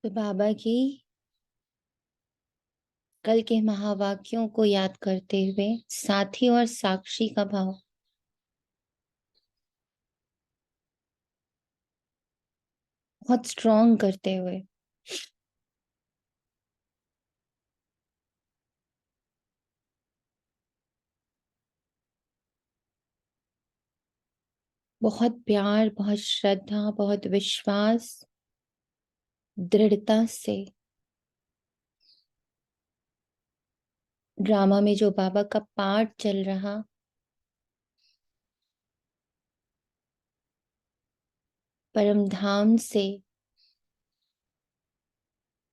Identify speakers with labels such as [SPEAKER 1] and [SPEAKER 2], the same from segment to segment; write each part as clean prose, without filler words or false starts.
[SPEAKER 1] तो बाबा की कल के महावाक्यों को याद करते हुए साथी और साक्षी का भाव बहुत स्ट्रॉन्ग करते हुए बहुत प्यार, बहुत श्रद्धा, बहुत विश्वास, दृढ़ता से ड्रामा में जो बाबा का पार्ट चल रहा, परम धाम से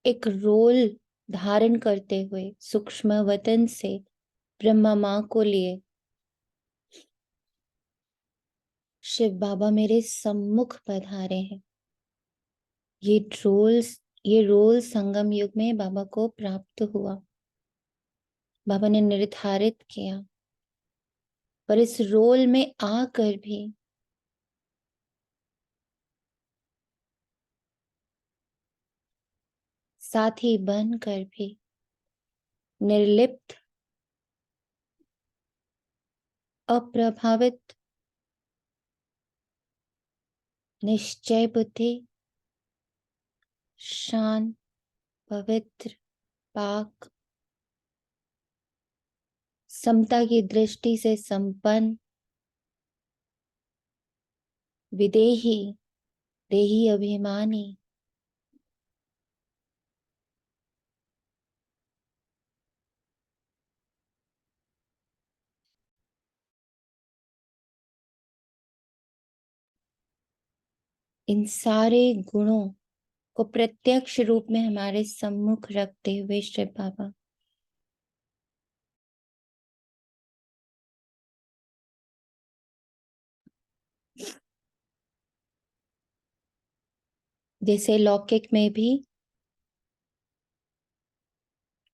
[SPEAKER 1] एक रोल धारण करते हुए सूक्ष्म वतन से ब्रह्मा माँ को लिए शिव बाबा मेरे सम्मुख पधारे हैं। ये रोल संगम युग में बाबा को प्राप्त हुआ, बाबा ने निर्धारित किया। पर इस रोल में आकर भी साथी बनकर भी निर्लिप्त, अप्रभावित, निश्चय बुद्धि, शांत, पवित्र, पाक, समता की दृष्टि से संपन्न, विदेही, देही अभिमानी, इन सारे गुणों को प्रत्यक्ष रूप में हमारे सम्मुख रखते हुए शिव बाबा जैसे लौकिक में भी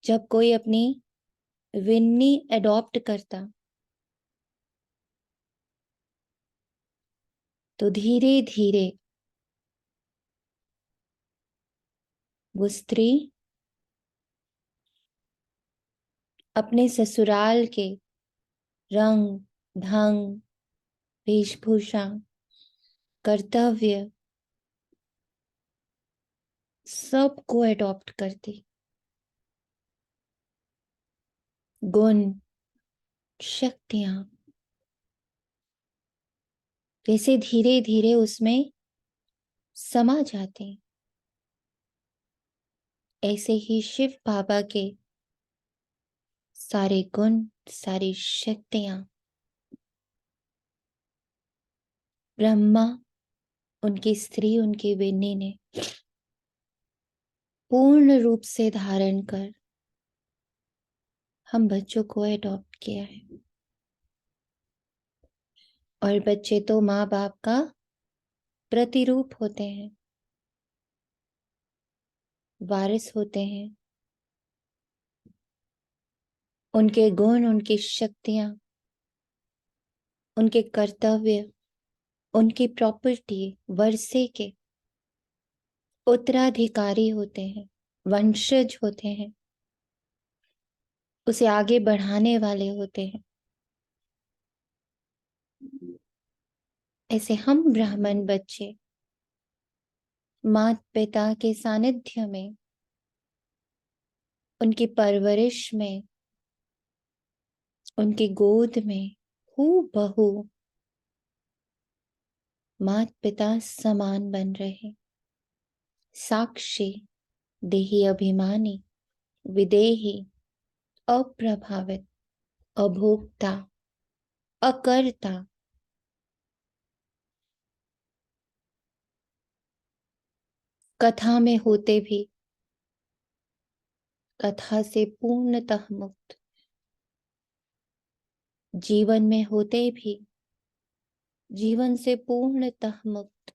[SPEAKER 1] जब कोई अपनी विन्नी अडॉप्ट करता तो धीरे धीरे वो स्त्री अपने ससुराल के रंग, ढंग, वेशभूषा, कर्तव्य सबको अडॉप्ट करती, गुण, शक्तियां जैसे धीरे धीरे उसमें समा जाते। ऐसे ही शिव बाबा के सारे गुण, सारी शक्तियां ब्रह्मा, उनकी स्त्री, उनकी विन्नी ने पूर्ण रूप से धारण कर हम बच्चों को अडॉप्ट किया है। और बच्चे तो माँ बाप का प्रतिरूप होते हैं, वारिस होते हैं। उनके गुण, उनकी शक्तियां, उनके कर्तव्य, उनकी प्रॉपर्टी वर्षे के उत्तराधिकारी होते हैं, वंशज होते हैं, उसे आगे बढ़ाने वाले होते हैं। ऐसे हम ब्राह्मण बच्चे माता पिता के सानिध्य में, उनकी परवरिश में, उनकी गोद में हूबहू माता पिता समान बन रहे, साक्षी, देही अभिमानी, विदेही, अप्रभावित, अभोक्ता, अकर्ता, कथा में होते भी कथा से पूर्णतः मुक्त, जीवन में होते भी जीवन से पूर्णतः मुक्त,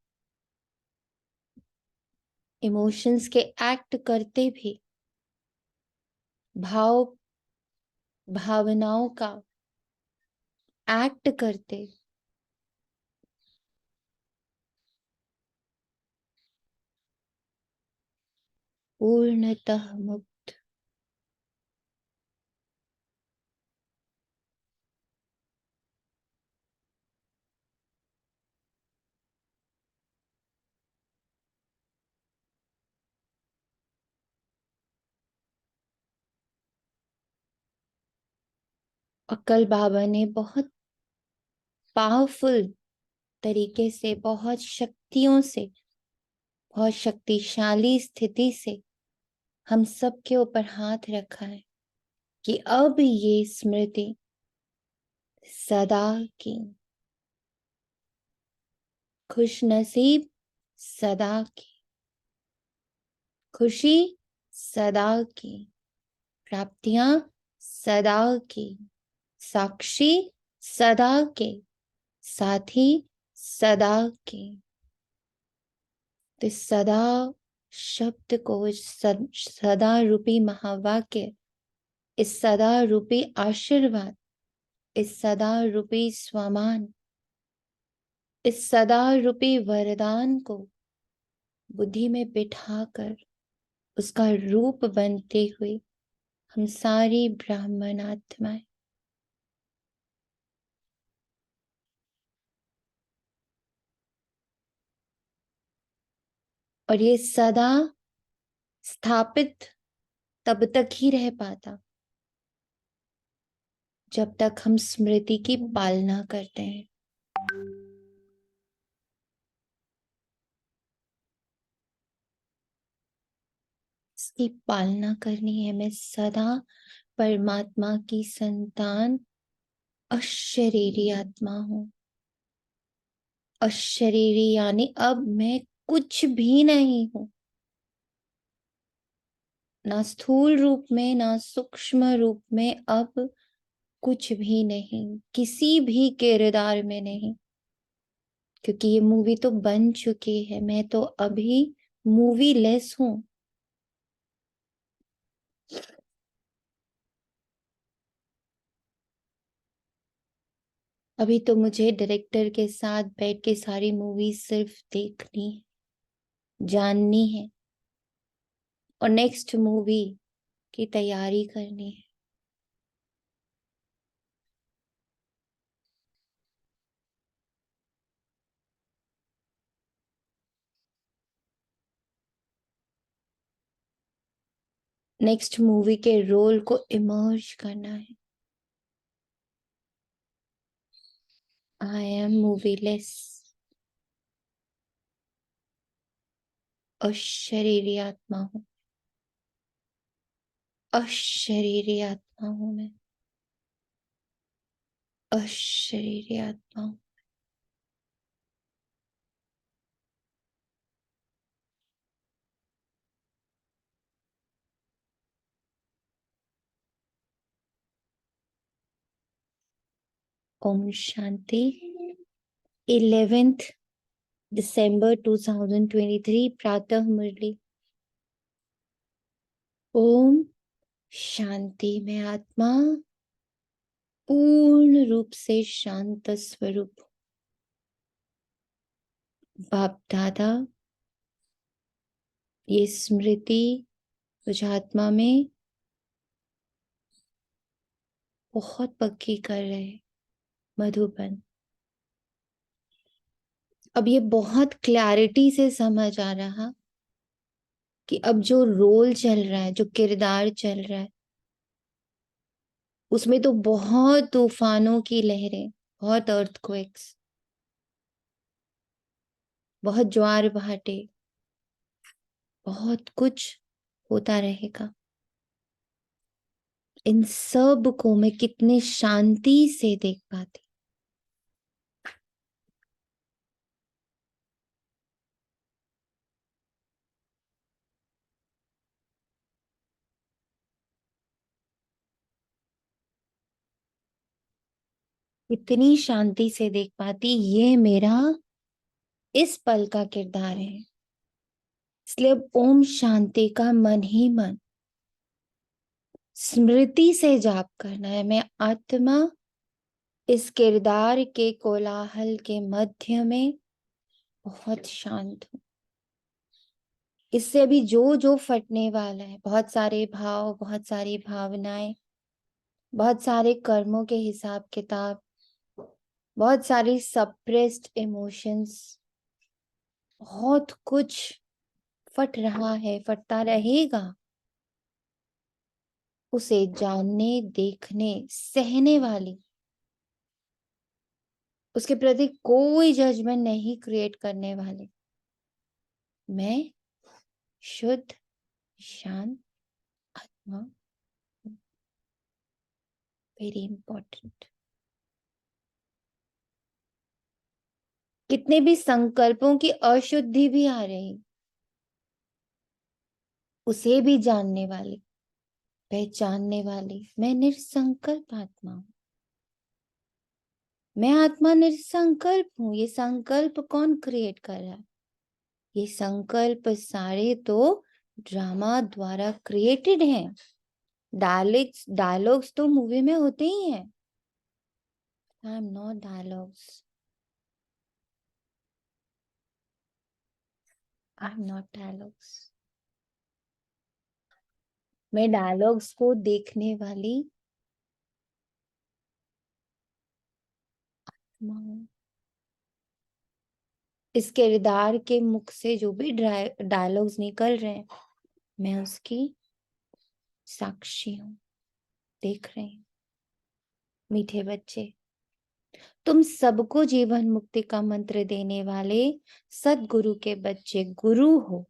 [SPEAKER 1] इमोशंस के एक्ट करते भी भाव भावनाओं का एक्ट करते, पूर्णतः मुक्त। और कल बाबा ने बहुत पावरफुल तरीके से, बहुत शक्तियों से, बहुत शक्तिशाली स्थिति से हम सब के ऊपर हाथ रखा है कि अब ये स्मृति सदा की, खुश नसीब सदा की, खुशी सदा की, प्राप्तियां सदा की, साक्षी सदा के, साथी सदा के। तो सदा शब्द को, सदा रूपी महावाक्य, इस सदा रूपी आशीर्वाद, इस सदा रूपी स्वमान, इस सदा रूपी वरदान को बुद्धि में बिठाकर उसका रूप बनते हुए हम सारी ब्राह्मण आत्माएं और ये सदा स्थापित तब तक ही रह पाता जब तक हम स्मृति की पालना करते हैं। इसकी पालना करनी है। मैं सदा परमात्मा की संतान अशरीरी आत्मा हूं। अशरीरी यानी अब मैं कुछ भी नहीं हूं, ना स्थूल रूप में ना सूक्ष्म रूप में, अब कुछ भी नहीं, किसी भी किरदार में नहीं, क्योंकि ये मूवी तो बन चुकी है। मैं तो अभी मूवी लेस हूं। अभी तो मुझे डायरेक्टर के साथ बैठ के सारी मूवी सिर्फ देखनी है, जाननी है और नेक्स्ट मूवी की तैयारी करनी है। नेक्स्ट मूवी के रोल को इमर्ज करना है। आई एम मूवीलेस, अशरीरी आत्मा हूं, अशरीरी आत्मा हूं मैं, अशरीरी आत्मा हूं। ओम शांति। 11 दिसंबर 2023 प्रातः मुरली। ओम शांति। में आत्मा पूर्ण रूप से शांत स्वरूप। बाप दादा ये स्मृति मुझ आत्मा में बहुत पक्की कर रहे। मधुबन अब ये बहुत क्लैरिटी से समझ आ रहा कि अब जो रोल चल रहा है, जो किरदार चल रहा है, उसमें तो बहुत तूफानों की लहरें, बहुत अर्थक्वेक्स, बहुत ज्वार भाटे, बहुत कुछ होता रहेगा। इन सब को मैं कितने शांति से देख पाती। इतनी शांति से देख पाती। ये मेरा इस पल का किरदार है। इसलिए अब ओम शांति का मन ही मन स्मृति से जाप करना है। मैं आत्मा इस किरदार के कोलाहल के मध्य में बहुत शांत हूं। इससे अभी जो जो फटने वाला है, बहुत सारे भाव, बहुत सारी भावनाएं, बहुत सारे कर्मों के हिसाब किताब, बहुत सारी सप्रेस्ड इमोशंस, बहुत कुछ फट रहा है, फटता रहेगा। उसे जानने, देखने, सहने वाली, उसके प्रति कोई जजमेंट नहीं क्रिएट करने वाले मैं, शुद्ध शांत आत्मा, वेरी इंपॉर्टेंट। कितने भी संकल्पों की अशुद्धि भी आ रही, उसे भी जानने वाली, पहचानने वाली मैं निर्संकल्प आत्मा हूं। मैं आत्मा निर्संकल्प हूं। ये संकल्प कौन क्रिएट कर रहा है? ये संकल्प सारे तो ड्रामा द्वारा क्रिएटेड हैं। डायलॉग्स तो मूवी में होते ही हैं। I am not dialogues, I am not dialogues. मैं डायलॉग्स को देखने वाली आत्मा हूं। इस किरदार के मुख से जो भी डायलॉग्स निकल रहे हैं, मैं उसकी साक्षी हूं, देख रही हूं। मीठे बच्चे, तुम सबको जीवन मुक्ति का मंत्र देने वाले सदगुरु के बच्चे गुरु हो।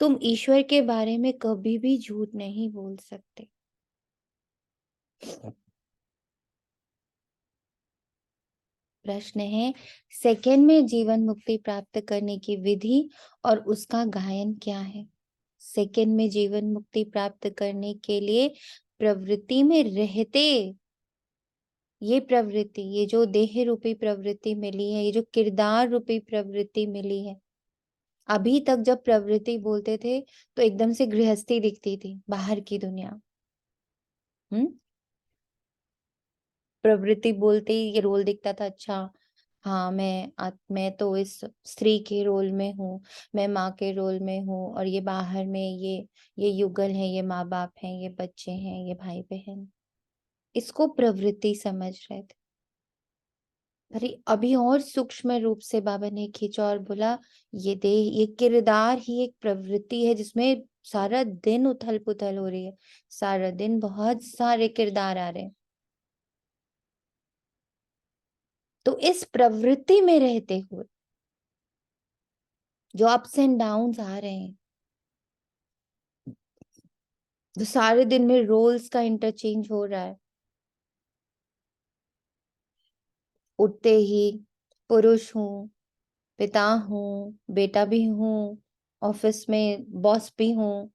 [SPEAKER 1] तुम ईश्वर के बारे में कभी भी झूठ नहीं बोल सकते। प्रश्न है, सेकंड में जीवन मुक्ति प्राप्त करने की विधि और उसका गायन क्या है? सेकंड में जीवन मुक्ति प्राप्त करने के लिए प्रवृत्ति में रहते, ये प्रवृत्ति, ये जो देह रूपी प्रवृत्ति मिली है, ये जो किरदार रूपी प्रवृत्ति मिली है, अभी तक जब प्रवृत्ति बोलते थे तो एकदम से गृहस्थी दिखती थी, बाहर की दुनिया। प्रवृत्ति बोलते ही ये रोल दिखता था। अच्छा, हाँ, मैं तो इस स्त्री के रोल में हूँ, मैं माँ के रोल में हूँ, और ये बाहर में ये युगल है, ये माँ बाप हैं, ये बच्चे हैं, ये भाई बहन। इसको प्रवृत्ति समझ रहे थे। अरे अभी और सूक्ष्म रूप से बाबा ने खींचा और बोला, ये देह, ये किरदार ही एक प्रवृत्ति है जिसमें सारा दिन उथल पुथल हो रही है। सारा दिन बहुत सारे किरदार आ रहे हैं। तो इस प्रवृत्ति में रहते हुए जो अप्स एंड डाउन्स आ रहे हैं, जो सारे दिन में रोल्स का इंटरचेंज हो रहा है, उठते ही पुरुष हूँ, पिता हूँ, बेटा भी हूँ, ऑफिस में बॉस भी हूँ,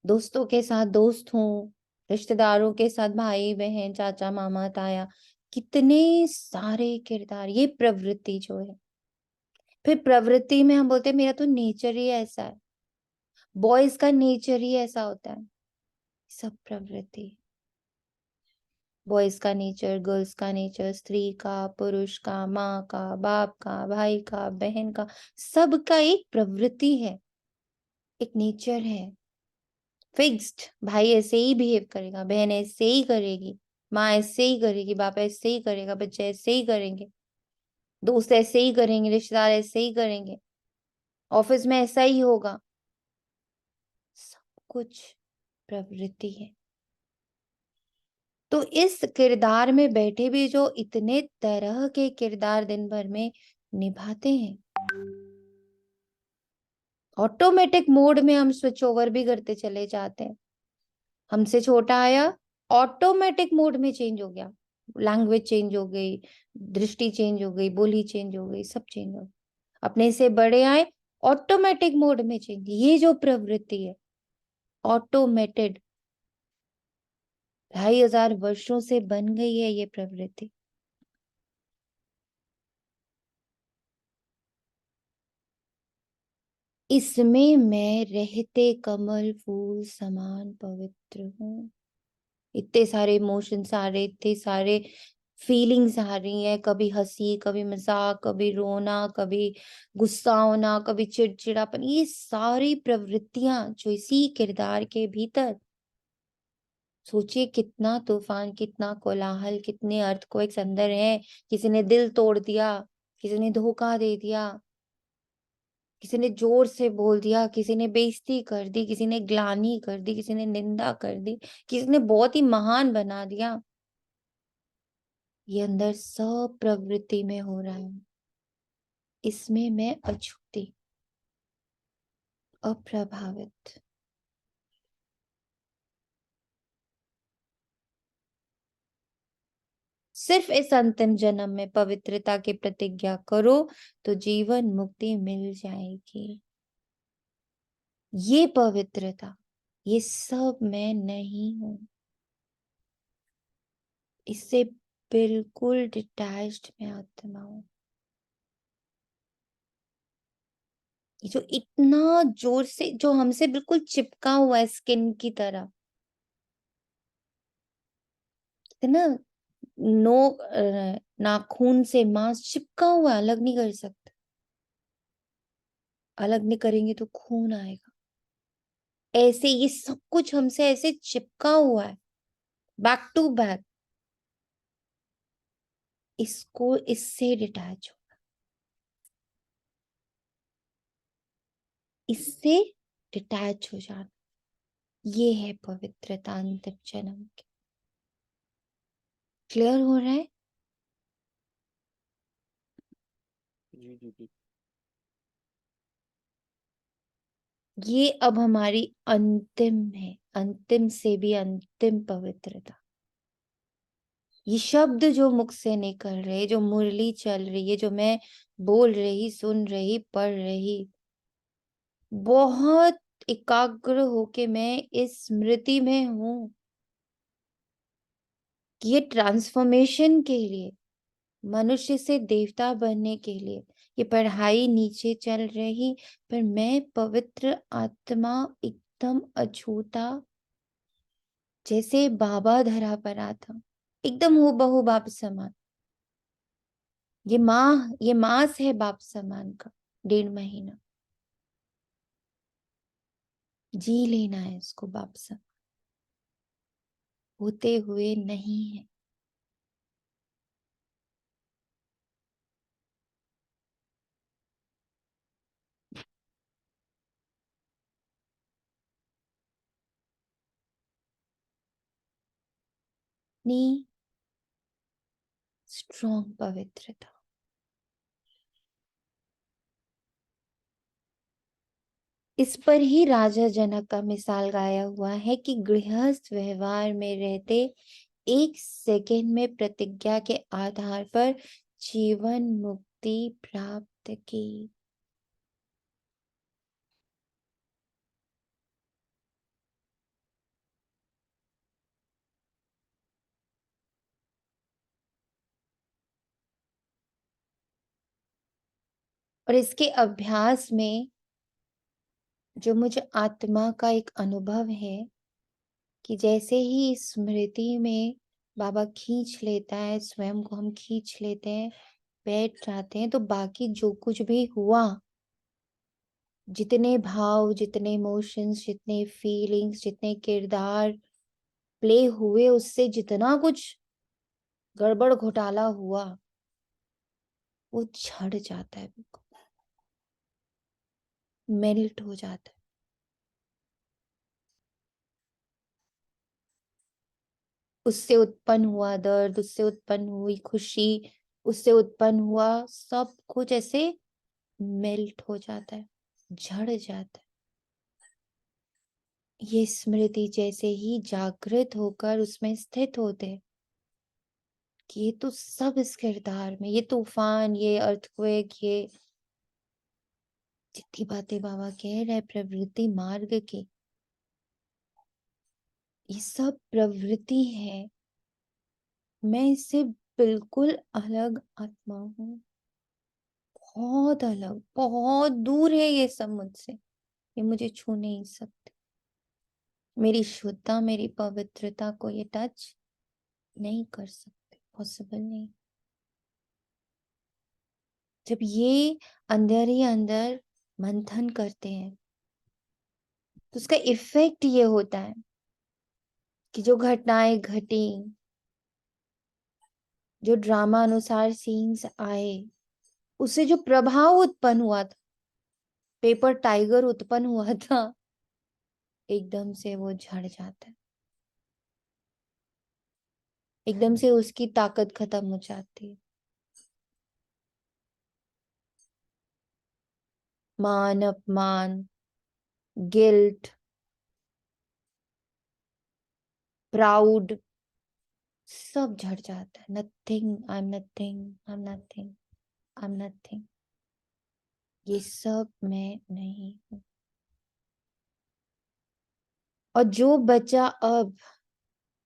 [SPEAKER 1] दोस्तों के साथ दोस्त हूँ, रिश्तेदारों के साथ भाई बहन चाचा मामा ताया, कितने सारे किरदार, ये प्रवृत्ति जो है। फिर प्रवृत्ति में हम बोलते हैं मेरा तो नेचर ही ऐसा है, बॉयज का नेचर ही ऐसा होता है। सब प्रवृत्ति, बॉयज का नेचर, गर्ल्स का नेचर, स्त्री का, पुरुष का, माँ का, बाप का, भाई का, बहन का, सबका एक प्रवृत्ति है, एक नेचर है फिक्स्ड। भाई ऐसे ही बिहेव करेगा, बहन ऐसे ही करेगी, माँ ऐसे ही करेगी, बाप ऐसे ही करेगा, बच्चे ऐसे ही करेंगे, दोस्त ऐसे ही करेंगे, रिश्तेदार ऐसे ही करेंगे, ऑफिस में ऐसा ही होगा। सब कुछ प्रवृत्ति है। तो इस किरदार में बैठे भी जो इतने तरह के किरदार दिन भर में निभाते हैं, ऑटोमेटिक मोड में हम स्विच ओवर भी करते चले जाते हैं। हमसे छोटा आया, ऑटोमेटिक मोड में चेंज हो गया, लैंग्वेज चेंज हो गई, दृष्टि चेंज हो गई, बोली चेंज हो गई, सब चेंज हो गई। अपने से बड़े आए, ऑटोमेटिक मोड में चेंज। ये जो प्रवृत्ति है ऑटोमेटेड, 2500 से बन गई है ये प्रवृत्ति। इसमें मैं रहते कमल फूल समान पवित्र हूँ। इतने सारे इमोशंस आ रहे, इतने सारे फीलिंग्स आ रही हैं, कभी हँसी, कभी मज़ाक, कभी रोना, कभी गुस्सा होना, कभी चिड़चिड़ापन, ये सारी प्रवृत्तियाँ जो इसी किरदार के भीतर, सोचिए कितना तूफ़ान, कितना कोलाहल, कितने अर्थक्वेक्स अंदर हैं। किसी ने दिल तोड़ दिया, किसी ने धोखा दे दिया, किसी ने ज़ोर से बोल दिया, किसी ने बेइज़्ज़ती कर दी, किसी ने ग्लानि कर दी, किसी ने निंदा कर दी, किसी ने बहुत ही महान बना दिया। ये अंदर सब प्रवृत्ति में हो रहा है। इसमें मैं अछूती, अप्रभावित। सिर्फ इस अंतिम जन्म में पवित्रता की प्रतिज्ञा करो तो जीवन मुक्ति मिल जाएगी। ये पवित्रता, ये सब मैं नहीं हूं। इससे बिल्कुल डिटैच्ड मैं आत्मा हूं। ये जो इतना जोर से, जो हमसे बिल्कुल चिपका हुआ है स्किन की तरह, है ना, नाखून से मांस चिपका हुआ, अलग नहीं कर सकते। अलग नहीं करेंगे तो खून आएगा। ऐसे ये सब कुछ हमसे ऐसे चिपका हुआ है, बैक टू बैक। इसको, इससे डिटैच हो, इससे डिटैच हो जाना, ये है पवित्रता अंतिम जन्म की। क्लियर हो रहा है?
[SPEAKER 2] जी जी जी।
[SPEAKER 1] ये अब हमारी अंतिम है, अंतिम से भी अंतिम पवित्रता। ये शब्द जो मुख से निकल रहे, जो मुरली चल रही है, जो मैं बोल रही, सुन रही, पढ़ रही, बहुत एकाग्र होके मैं इस स्मृति में हूं कि ये ट्रांसफॉर्मेशन के लिए, मनुष्य से देवता बनने के लिए, ये पढ़ाई नीचे चल रही, पर मैं पवित्र आत्मा, एकदम अछूता, जैसे बाबा धरा पड़ा था, एकदम हूबहू बाप समान। ये मास है बाप समान का, 1.5 महीना जी लेना है इसको बाप समान, होते हुए नहीं है। इतनी स्ट्रॉन्ग पवित्रता। इस पर ही राजा जनक का मिसाल गाया हुआ है कि गृहस्थ व्यवहार में रहते 1 सेकंड में प्रतिज्ञा के आधार पर जीवन मुक्ति प्राप्त की। और इसके अभ्यास में जो मुझे आत्मा का एक अनुभव है कि जैसे ही स्मृति में बाबा खींच लेता है, स्वयं को हम खींच लेते हैं, बैठ जाते हैं, तो बाकी जो कुछ भी हुआ, जितने भाव, जितने इमोशंस, जितने फीलिंग्स, जितने किरदार प्ले हुए, उससे जितना कुछ गड़बड़ घोटाला हुआ, वो झड़ जाता है, बिल्कुल मेल्ट हो जाता है। उससे उत्पन्न हुआ दर्द, उससे उत्पन्न हुई खुशी, उससे उत्पन्न हुआ सब कुछ ऐसे मेल्ट हो जाता है, झड़ जाता है। ये स्मृति जैसे ही जागृत होकर उसमें स्थित होते हैं कि ये तो सब इस किरदार में, ये तूफान, ये अर्थक्वेक, ये जितनी बातें बाबा कह रहे हैं प्रवृत्ति मार्ग की, ये सब प्रवृत्ति है। मैं इससे बिल्कुल अलग आत्मा हूँ, बहुत अलग, बहुत दूर है ये सब मुझसे, ये मुझे छू नहीं सकते। मेरी शुद्धता, मेरी पवित्रता को ये टच नहीं कर सकते। पॉसिबल नहीं। जब ये अंदर ही अंदर मंथन करते हैं तो उसका इफेक्ट ये होता है कि जो घटनाएं घटी, जो ड्रामा अनुसार सीन्स आए, उससे जो प्रभाव उत्पन्न हुआ था, पेपर टाइगर उत्पन्न हुआ था, एकदम से वो झड़ जाता है, एकदम से उसकी ताकत खत्म हो जाती है। मान अपमान, गिल्ट, प्राउड, सब झड़ जाता है। Nothing, I am nothing, I am nothing, I am nothing, ये सब मैं नहीं हूं। और जो बच्चा अब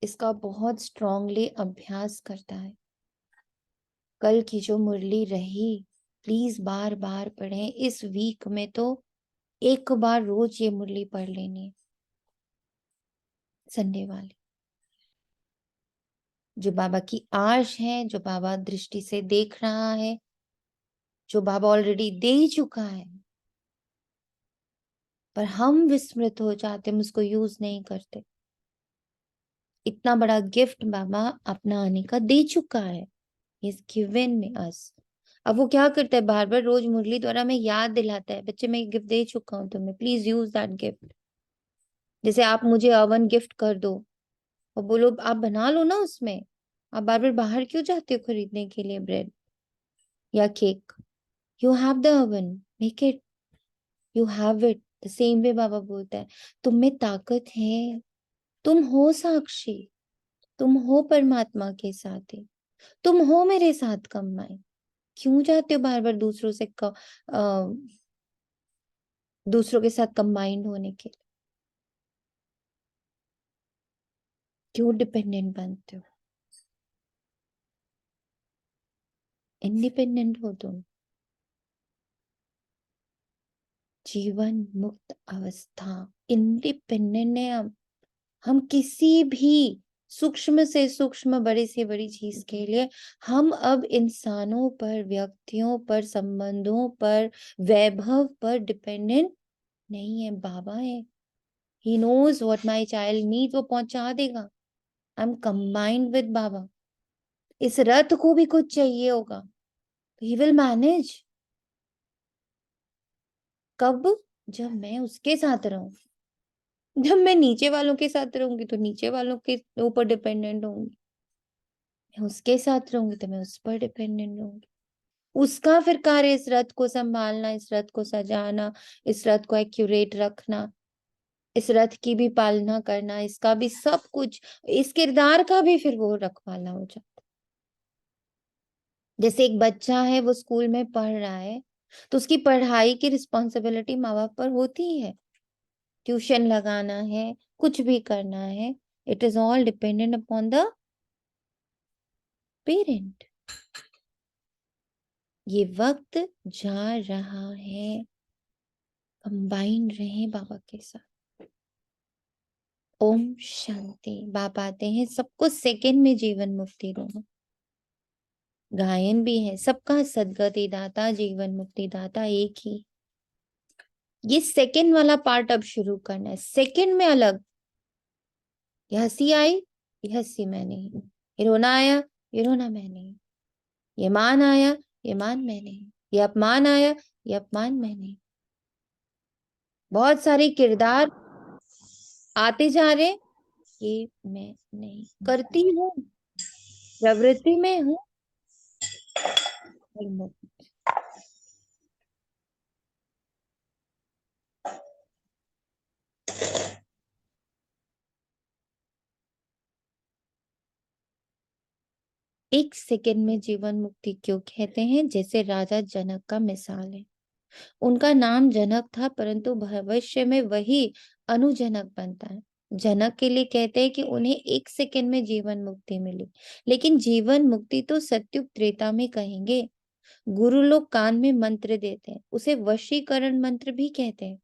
[SPEAKER 1] इसका बहुत स्ट्रांगली अभ्यास करता है, कल की जो मुरली रही, प्लीज बार बार पढ़ें। इस वीक में तो एक बार रोज ये मुरली पढ़ लेनी है, संडे वाली। जो बाबा की आश है, जो बाबा दृष्टि से देख रहा है, जो बाबा ऑलरेडी दे चुका है, पर हम विस्मृत हो जाते, हम उसको यूज नहीं करते। इतना बड़ा गिफ्ट बाबा अपना आने का दे चुका है, इज गिवन में अस। अब वो क्या करता है, बार बार रोज मुरली द्वारा में याद दिलाता है, बच्चे मैं गिफ्ट दे चुका हूं तुम्हें, प्लीज यूज दैट गिफ्ट। जैसे आप मुझे अवन गिफ्ट कर दो और बोलो आप बना लो ना उसमें, आप बार बार बाहर क्यों जाते हो खरीदने के लिए ब्रेड या cake? You have the oven, make it, you have it. The same way बाबा बोलता है, तुम में ताकत है, तुम हो साक्षी, तुम हो परमात्मा के साथ ही, तुम हो मेरे साथ कमाए। क्यों जाते हो बार बार दूसरों के साथ कंबाइंड होने के लिए? क्यों डिपेंडेंट बनते हो? इंडिपेंडेंट हो तुम। जीवन मुक्त अवस्था, इंडिपेंडेंट है हम किसी भी सूक्ष्म से सूक्ष्म, बड़ी से बड़ी चीज के लिए हम अब इंसानों पर, व्यक्तियों पर, संबंधों पर, वैभव पर डिपेंडेंट नहीं है। बाबा है, he knows what my child need, वो पहुंचा देगा। आई एम कंबाइंड विद बाबा। इस रथ को भी कुछ चाहिए होगा, ही विल मैनेज। कब? जब मैं उसके साथ रहूं। जब मैं नीचे वालों के साथ रहूंगी तो नीचे वालों के ऊपर डिपेंडेंट होंगी, मैं उसके साथ रहूंगी तो मैं उस पर डिपेंडेंट रहूंगी। उसका फिर कार्य इस रथ को संभालना, इस रथ को सजाना, इस रथ को एक्यूरेट रखना, इस रथ की भी पालना करना, इसका भी सब कुछ, इस किरदार का भी फिर वो रखवाला हो जाता। जैसे एक बच्चा है, वो स्कूल में पढ़ रहा है, तो उसकी पढ़ाई की रिस्पॉन्सिबिलिटी माँ बाप पर होती है। ट्यूशन लगाना है, कुछ भी करना है, it is all dependent upon the parent. ये वक्त जा रहा है, कंबाइंड रहे बाबा के साथ। ओम शांति। बाबा आते हैं सबको सेकंड में जीवन मुक्ति देना। गायन भी है, सबका सदगति दाता, जीवन मुक्ति दाता एक ही। ये सेकंड वाला पार्ट अब शुरू करना है, सेकंड में अलग। ये हंसी आई, ये हंसी मैं नहीं। ये रोना आया, ये रोना मैं नहीं। ये मान आया, ये मान मैं नहीं। ये अपमान आया, ये अपमान मैं नहीं। बहुत सारे किरदार आते जा रहे, ये मैं नहीं करती हूँ, प्रवृत्ति में हूँ। एक सेकंड में जीवन मुक्ति क्यों कहते हैं? जैसे राजा जनक का मिसाल है। उनका नाम जनक था, परंतु भविष्य में वही अनुजनक बनता है। जनक के लिए कहते हैं कि उन्हें एक सेकंड में जीवन मुक्ति मिली, लेकिन जीवन मुक्ति तो सत्युग त्रेता में कहेंगे। गुरु लोग कान में मंत्र देते हैं, उसे वशीकरण मंत्र भी कहते हैं।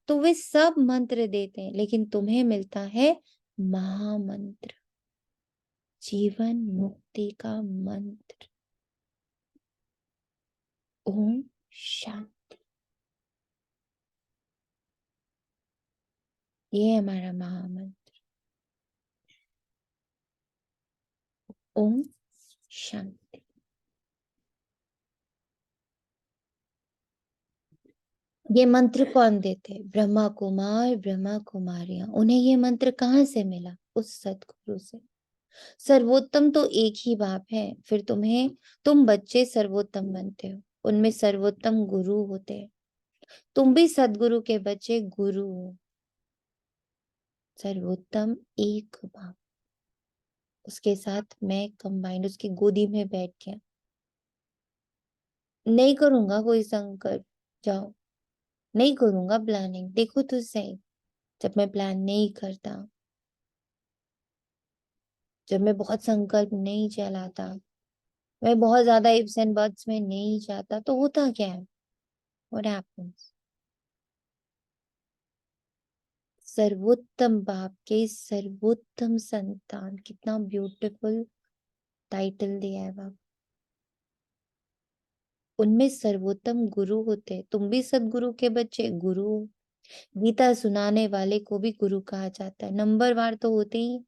[SPEAKER 1] तो वे सब मंत्र देते हैं, लेकिन तुम्हें मिलता है महामंत्र। जीवन मुक्ति का मंत्र। ओम शांति। ये है हमारा महामंत्र। ओम शांति। ये मंत्र कौन देते? ब्रह्मा कुमार, ब्रह्मा कुमारियां। उन्हें ये मंत्र कहाँ से मिला? उस सतगुरु से। सर्वोत्तम तो एक ही बाप है, फिर तुम बच्चे सर्वोत्तम बनते हो। उनमें सर्वोत्तम गुरु होते हैं। तुम भी सदगुरु के बच्चे गुरु हो। सर्वोत्तम एक बाप, उसके साथ मैं कंबाइंड, उसकी गोदी में बैठ गया। नहीं करूंगा कोई संकल्प, जाओ। नहीं करूंगा प्लानिंग, देखो तो सही। जब मैं प्लान नहीं करता, जब मैं बहुत संकल्प नहीं चलाता, मैं बहुत ज्यादा इफ्स एंड बट्स में नहीं जाता, तो होता क्या है? What happens? सर्वोत्तम बाप के सर्वोत्तम संतान, कितना ब्यूटीफुल टाइटल दिया है बाप। उनमें सर्वोत्तम गुरु होते। तुम भी सदगुरु के बच्चे गुरु हो। गीता सुनाने वाले को भी गुरु कहा जाता है। नंबरवार तो होते ही।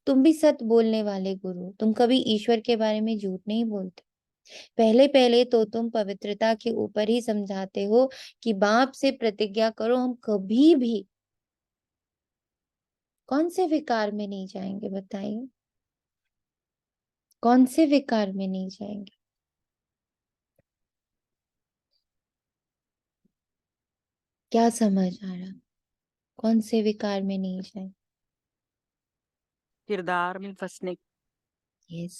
[SPEAKER 1] तुम भी सत बोलने वाले गुरु। तुम कभी ईश्वर के बारे में झूठ नहीं बोलते। पहले पहले तो तुम पवित्रता के ऊपर ही समझाते हो कि बाप से प्रतिज्ञा करो, हम कभी भी कौन से विकार में नहीं जाएंगे, बताइए? कौन से विकार में नहीं जाएंगे? क्या समझ आ रहा? कौन से विकार में नहीं जाए?
[SPEAKER 2] किरदार में फंसने।
[SPEAKER 1] यस,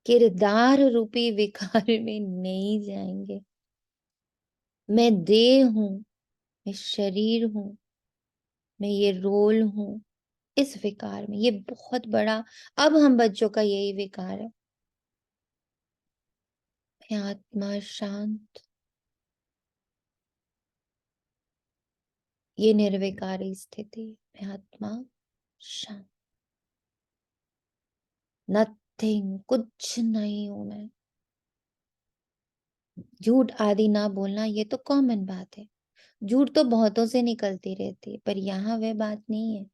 [SPEAKER 1] किरदार रूपी विकार में नहीं जाएंगे। मैं देह हूं, मैं शरीर हूं, मैं ये रोल हूं। इस विकार में, ये बहुत बड़ा, अब हम बच्चों का यही विकार है। मैं आत्मा शांत, ये निर्विकारी स्थिति। मैं आत्मा शांत, नथिंग, कुछ नहीं हूं मैं। झूठ आदि ना बोलना, ये तो कॉमन बात है। झूठ तो बहुतों से निकलती रहती है, पर यहाँ वह बात नहीं है।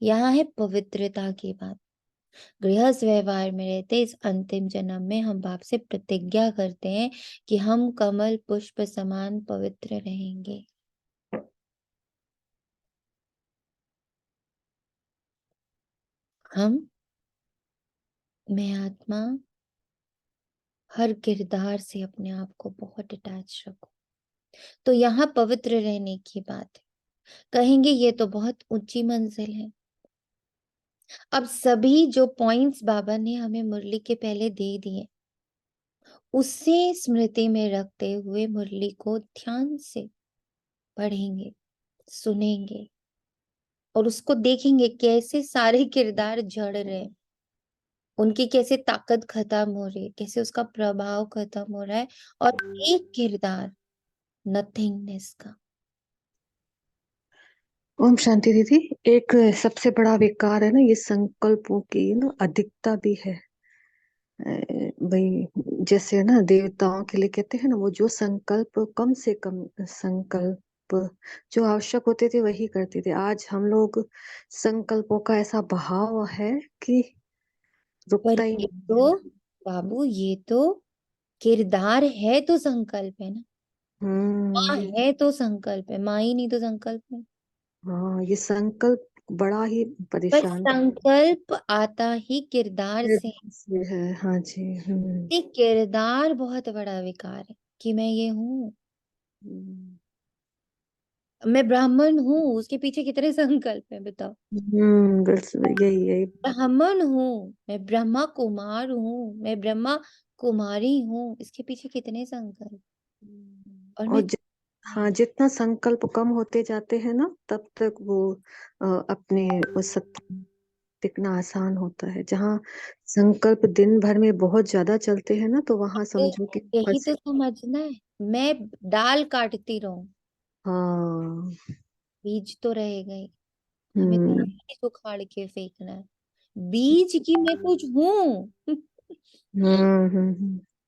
[SPEAKER 1] यहाँ है पवित्रता की बात। गृहस्थ व्यवहार में रहते इस अंतिम जन्म में हम बाप से प्रतिज्ञा करते हैं कि हम कमल पुष्प समान पवित्र रहेंगे। हम, मैं आत्मा, हर किरदार से अपने आप को बहुत अटैच रखो। तो यहाँ पवित्र रहने की बात है। कहेंगे ये तो बहुत ऊंची मंजिल है। अब सभी जो पॉइंट्स बाबा ने हमें मुरली के पहले दे दिए, उसे स्मृति में रखते हुए मुरली को ध्यान से पढ़ेंगे, सुनेंगे, और उसको देखेंगे कैसे सारे किरदार झड़ रहे, उनकी कैसे ताकत खत्म हो रही है, कैसे उसका प्रभाव खत्म हो रहा है, और एक किरदार नथिंगनेस का।
[SPEAKER 3] ओम शांति दीदी। एक सबसे बड़ा विकार है ना, ये संकल्पों की ना अधिकता भी है। भाई जैसे ना देवताओं के लिए कहते हैं ना, वो जो संकल्प कम से कम संकल्प जो आवश्यक होते थे वही करते थे। आज हम लोग संकल्पों का ऐसा बहाव है कि
[SPEAKER 1] पर
[SPEAKER 3] रुकता ही
[SPEAKER 1] ये
[SPEAKER 3] नहीं है।
[SPEAKER 1] तो बाबू, ये तो किरदार है तो संकल्प है ना। माँ
[SPEAKER 3] हम्म।
[SPEAKER 1] है तो संकल्प है, माँ ही नहीं तो संकल्प नहीं।
[SPEAKER 3] हाँ, ये संकल्प बड़ा ही
[SPEAKER 1] पर
[SPEAKER 3] परेशान
[SPEAKER 1] संकल्प आता ही किरदार से।
[SPEAKER 3] से है। हाँ जी।
[SPEAKER 1] ये किरदार बहुत बड़ा विकार है कि मैं ये हूँ,
[SPEAKER 3] हम्म।
[SPEAKER 1] मैं ब्राह्मण हूँ, उसके पीछे कितने संकल्प है बताओ।
[SPEAKER 3] बिल्कुल यही यही।
[SPEAKER 1] ब्राह्मण हूँ, मैं ब्रह्मा कुमार हूँ, मैं ब्रह्मा कुमारी हूँ, इसके पीछे कितने संकल्प। और
[SPEAKER 3] और
[SPEAKER 1] मैं,
[SPEAKER 3] हाँ, जितना संकल्प कम होते जाते हैं ना, तब तक वो अपने उस सत्य टिकना आसान होता है। जहाँ संकल्प दिन भर में बहुत ज्यादा चलते हैं ना, तो वहां
[SPEAKER 1] तो
[SPEAKER 3] समझो कि
[SPEAKER 1] यही
[SPEAKER 3] फंसे।
[SPEAKER 1] तो समझना है। मैं डाल काटती रहूं,
[SPEAKER 3] हाँ।
[SPEAKER 1] बीज तो रहेगा ही। हमें तो
[SPEAKER 3] हम्म।
[SPEAKER 1] बीज उखाड़ के फेंकना है। बीज की मैं कुछ हूँ।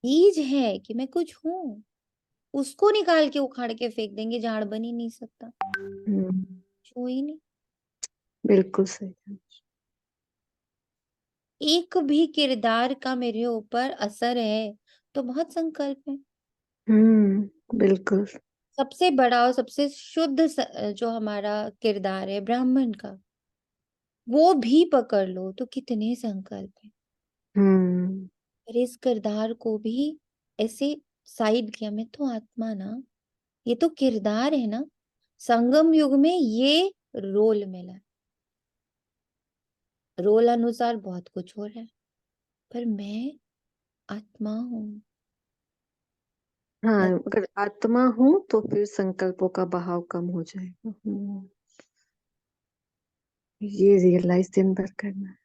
[SPEAKER 1] बीज है कि मैं कुछ हूँ, उसको निकाल के उखाड़ के फेंक देंगे, झाड़ बन ही नहीं सकता, हो ही नहीं।
[SPEAKER 3] बिल्कुल सही।
[SPEAKER 1] एक भी किरदार का मेरे ऊपर असर है तो बहुत संकल्प है।
[SPEAKER 3] बिल्कुल।
[SPEAKER 1] सबसे बड़ा और सबसे शुद्ध जो हमारा किरदार है ब्राह्मण का, वो भी पकड़ लो तो कितने संकल्प है। पर इस किरदार को भी ऐसे साइड किया, मैं तो आत्मा ना, ये तो किरदार है ना। संगम युग में ये रोल मिला, रोल अनुसार बहुत कुछ हो रहा है, पर मैं आत्मा हूँ।
[SPEAKER 3] हाँ, अगर आत्मा हूँ तो फिर संकल्पों का बहाव कम हो जाएगा। ये रियलाइज दिन भर करना है।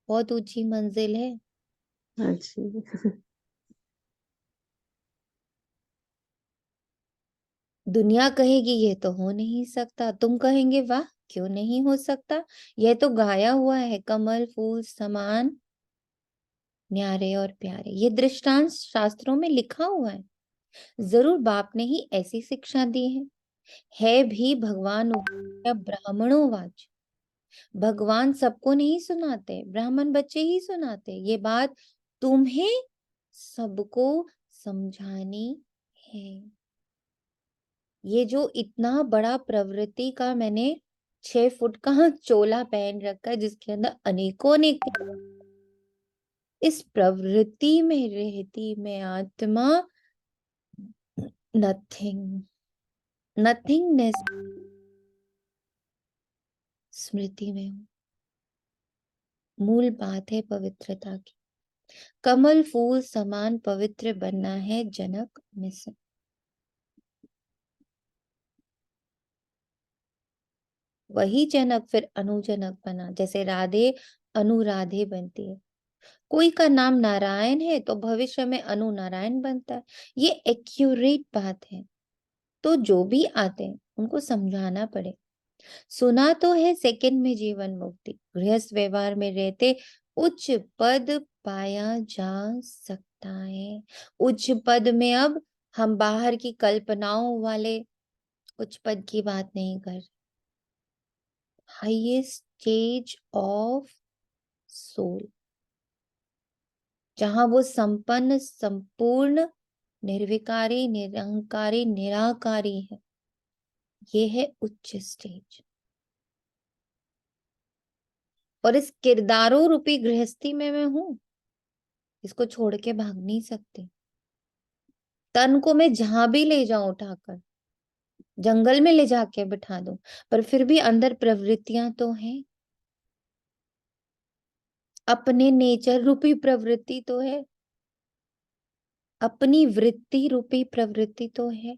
[SPEAKER 1] बहुत ऊंची मंजिल है।
[SPEAKER 3] हाँ जी।
[SPEAKER 1] दुनिया कहेगी ये तो हो नहीं सकता, तुम कहेंगे वाह क्यों नहीं हो सकता। यह तो गाया हुआ है, कमल फूल समान न्यारे और प्यारे, ये दृष्टांत शास्त्रों में लिखा हुआ है। जरूर बाप ने ही ऐसी शिक्षा दी है भी भगवान या ब्राह्मणों वाच। भगवान सबको नहीं सुनाते, ब्राह्मण बच्चे ही सुनाते। ये बात तुम्हें सबको समझानी है। ये जो इतना बड़ा प्रवृत्ति का मैंने 6 फुट का चोला पहन रखा है, जिसके अंदर अनेकों अनेक, इस प्रवृत्ति में रहती मैं आत्मा नथिंग, नथिंगनेस स्मृति में हूं। मूल बात है पवित्रता की। कमल फूल समान पवित्र बनना है जनक मिशन। वही जनक फिर अनुजनक बना, जैसे राधे अनुराधे बनती है। कोई का नाम नारायण है तो भविष्य में अनु नारायण बनता है। ये एक्यूरेट बात है, तो जो भी आते हैं उनको समझाना पड़े। सुना तो है सेकंड में जीवन मुक्ति, गृहस्थ व्यवहार में रहते उच्च पद पाया जा सकता है। उच्च पद में अब हम बाहर की कल्पनाओं वाले उच्च पद की बात नहीं कर, हाईएस्ट स्टेज ऑफ सोल, जहां वो संपन्न संपूर्ण निर्विकारी निरंकारी निराकारी है। ये है उच्च स्टेज। और इस किरदारों रूपी गृहस्थी में मैं हूं, इसको छोड़ के भाग नहीं सकती। तन को मैं जहां भी ले जाऊं उठाकर, जंगल में ले जाके बिठा दूं, पर फिर भी अंदर प्रवृत्तियां तो हैं। अपने नेचर रूपी प्रवृत्ति तो है, अपनी वृत्ति रूपी प्रवृत्ति तो है।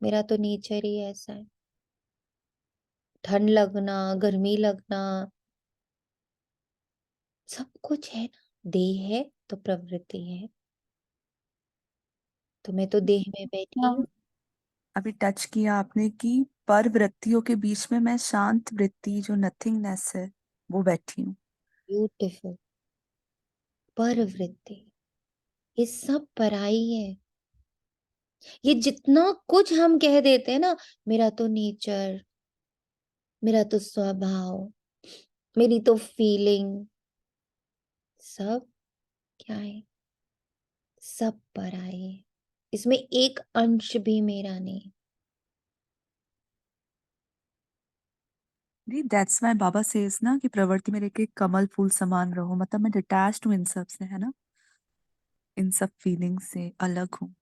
[SPEAKER 1] मेरा तो नेचर ही ऐसा है। ठंड लगना, गर्मी लगना, सब कुछ है ना। देह है तो प्रवृत्ति है, तो मैं तो देह में बैठी
[SPEAKER 4] हाँ,
[SPEAKER 1] हूँ।
[SPEAKER 4] अभी टच किया आपने कि पर वृत्तियों के बीच में मैं शांत वृत्ति जो नथिंगनेस है वो बैठी हूँ।
[SPEAKER 1] ब्यूटिफुल। पर वृत्ति, ये सब पराई है। ये जितना कुछ हम कह देते हैं ना, मेरा तो नेचर, मेरा तो स्वभाव, मेरी तो फीलिंग, सब क्या है, सब पराई है। इसमें एक अंश भी मेरा नहीं।
[SPEAKER 4] दैट्स व्हाई बाबा सेज ना कि प्रवृत्ति में रह के कमल फूल समान रहो, मतलब मैं डिटैच्ड हूँ इन सब से, है ना, इन सब फीलिंग्स से अलग हूँ।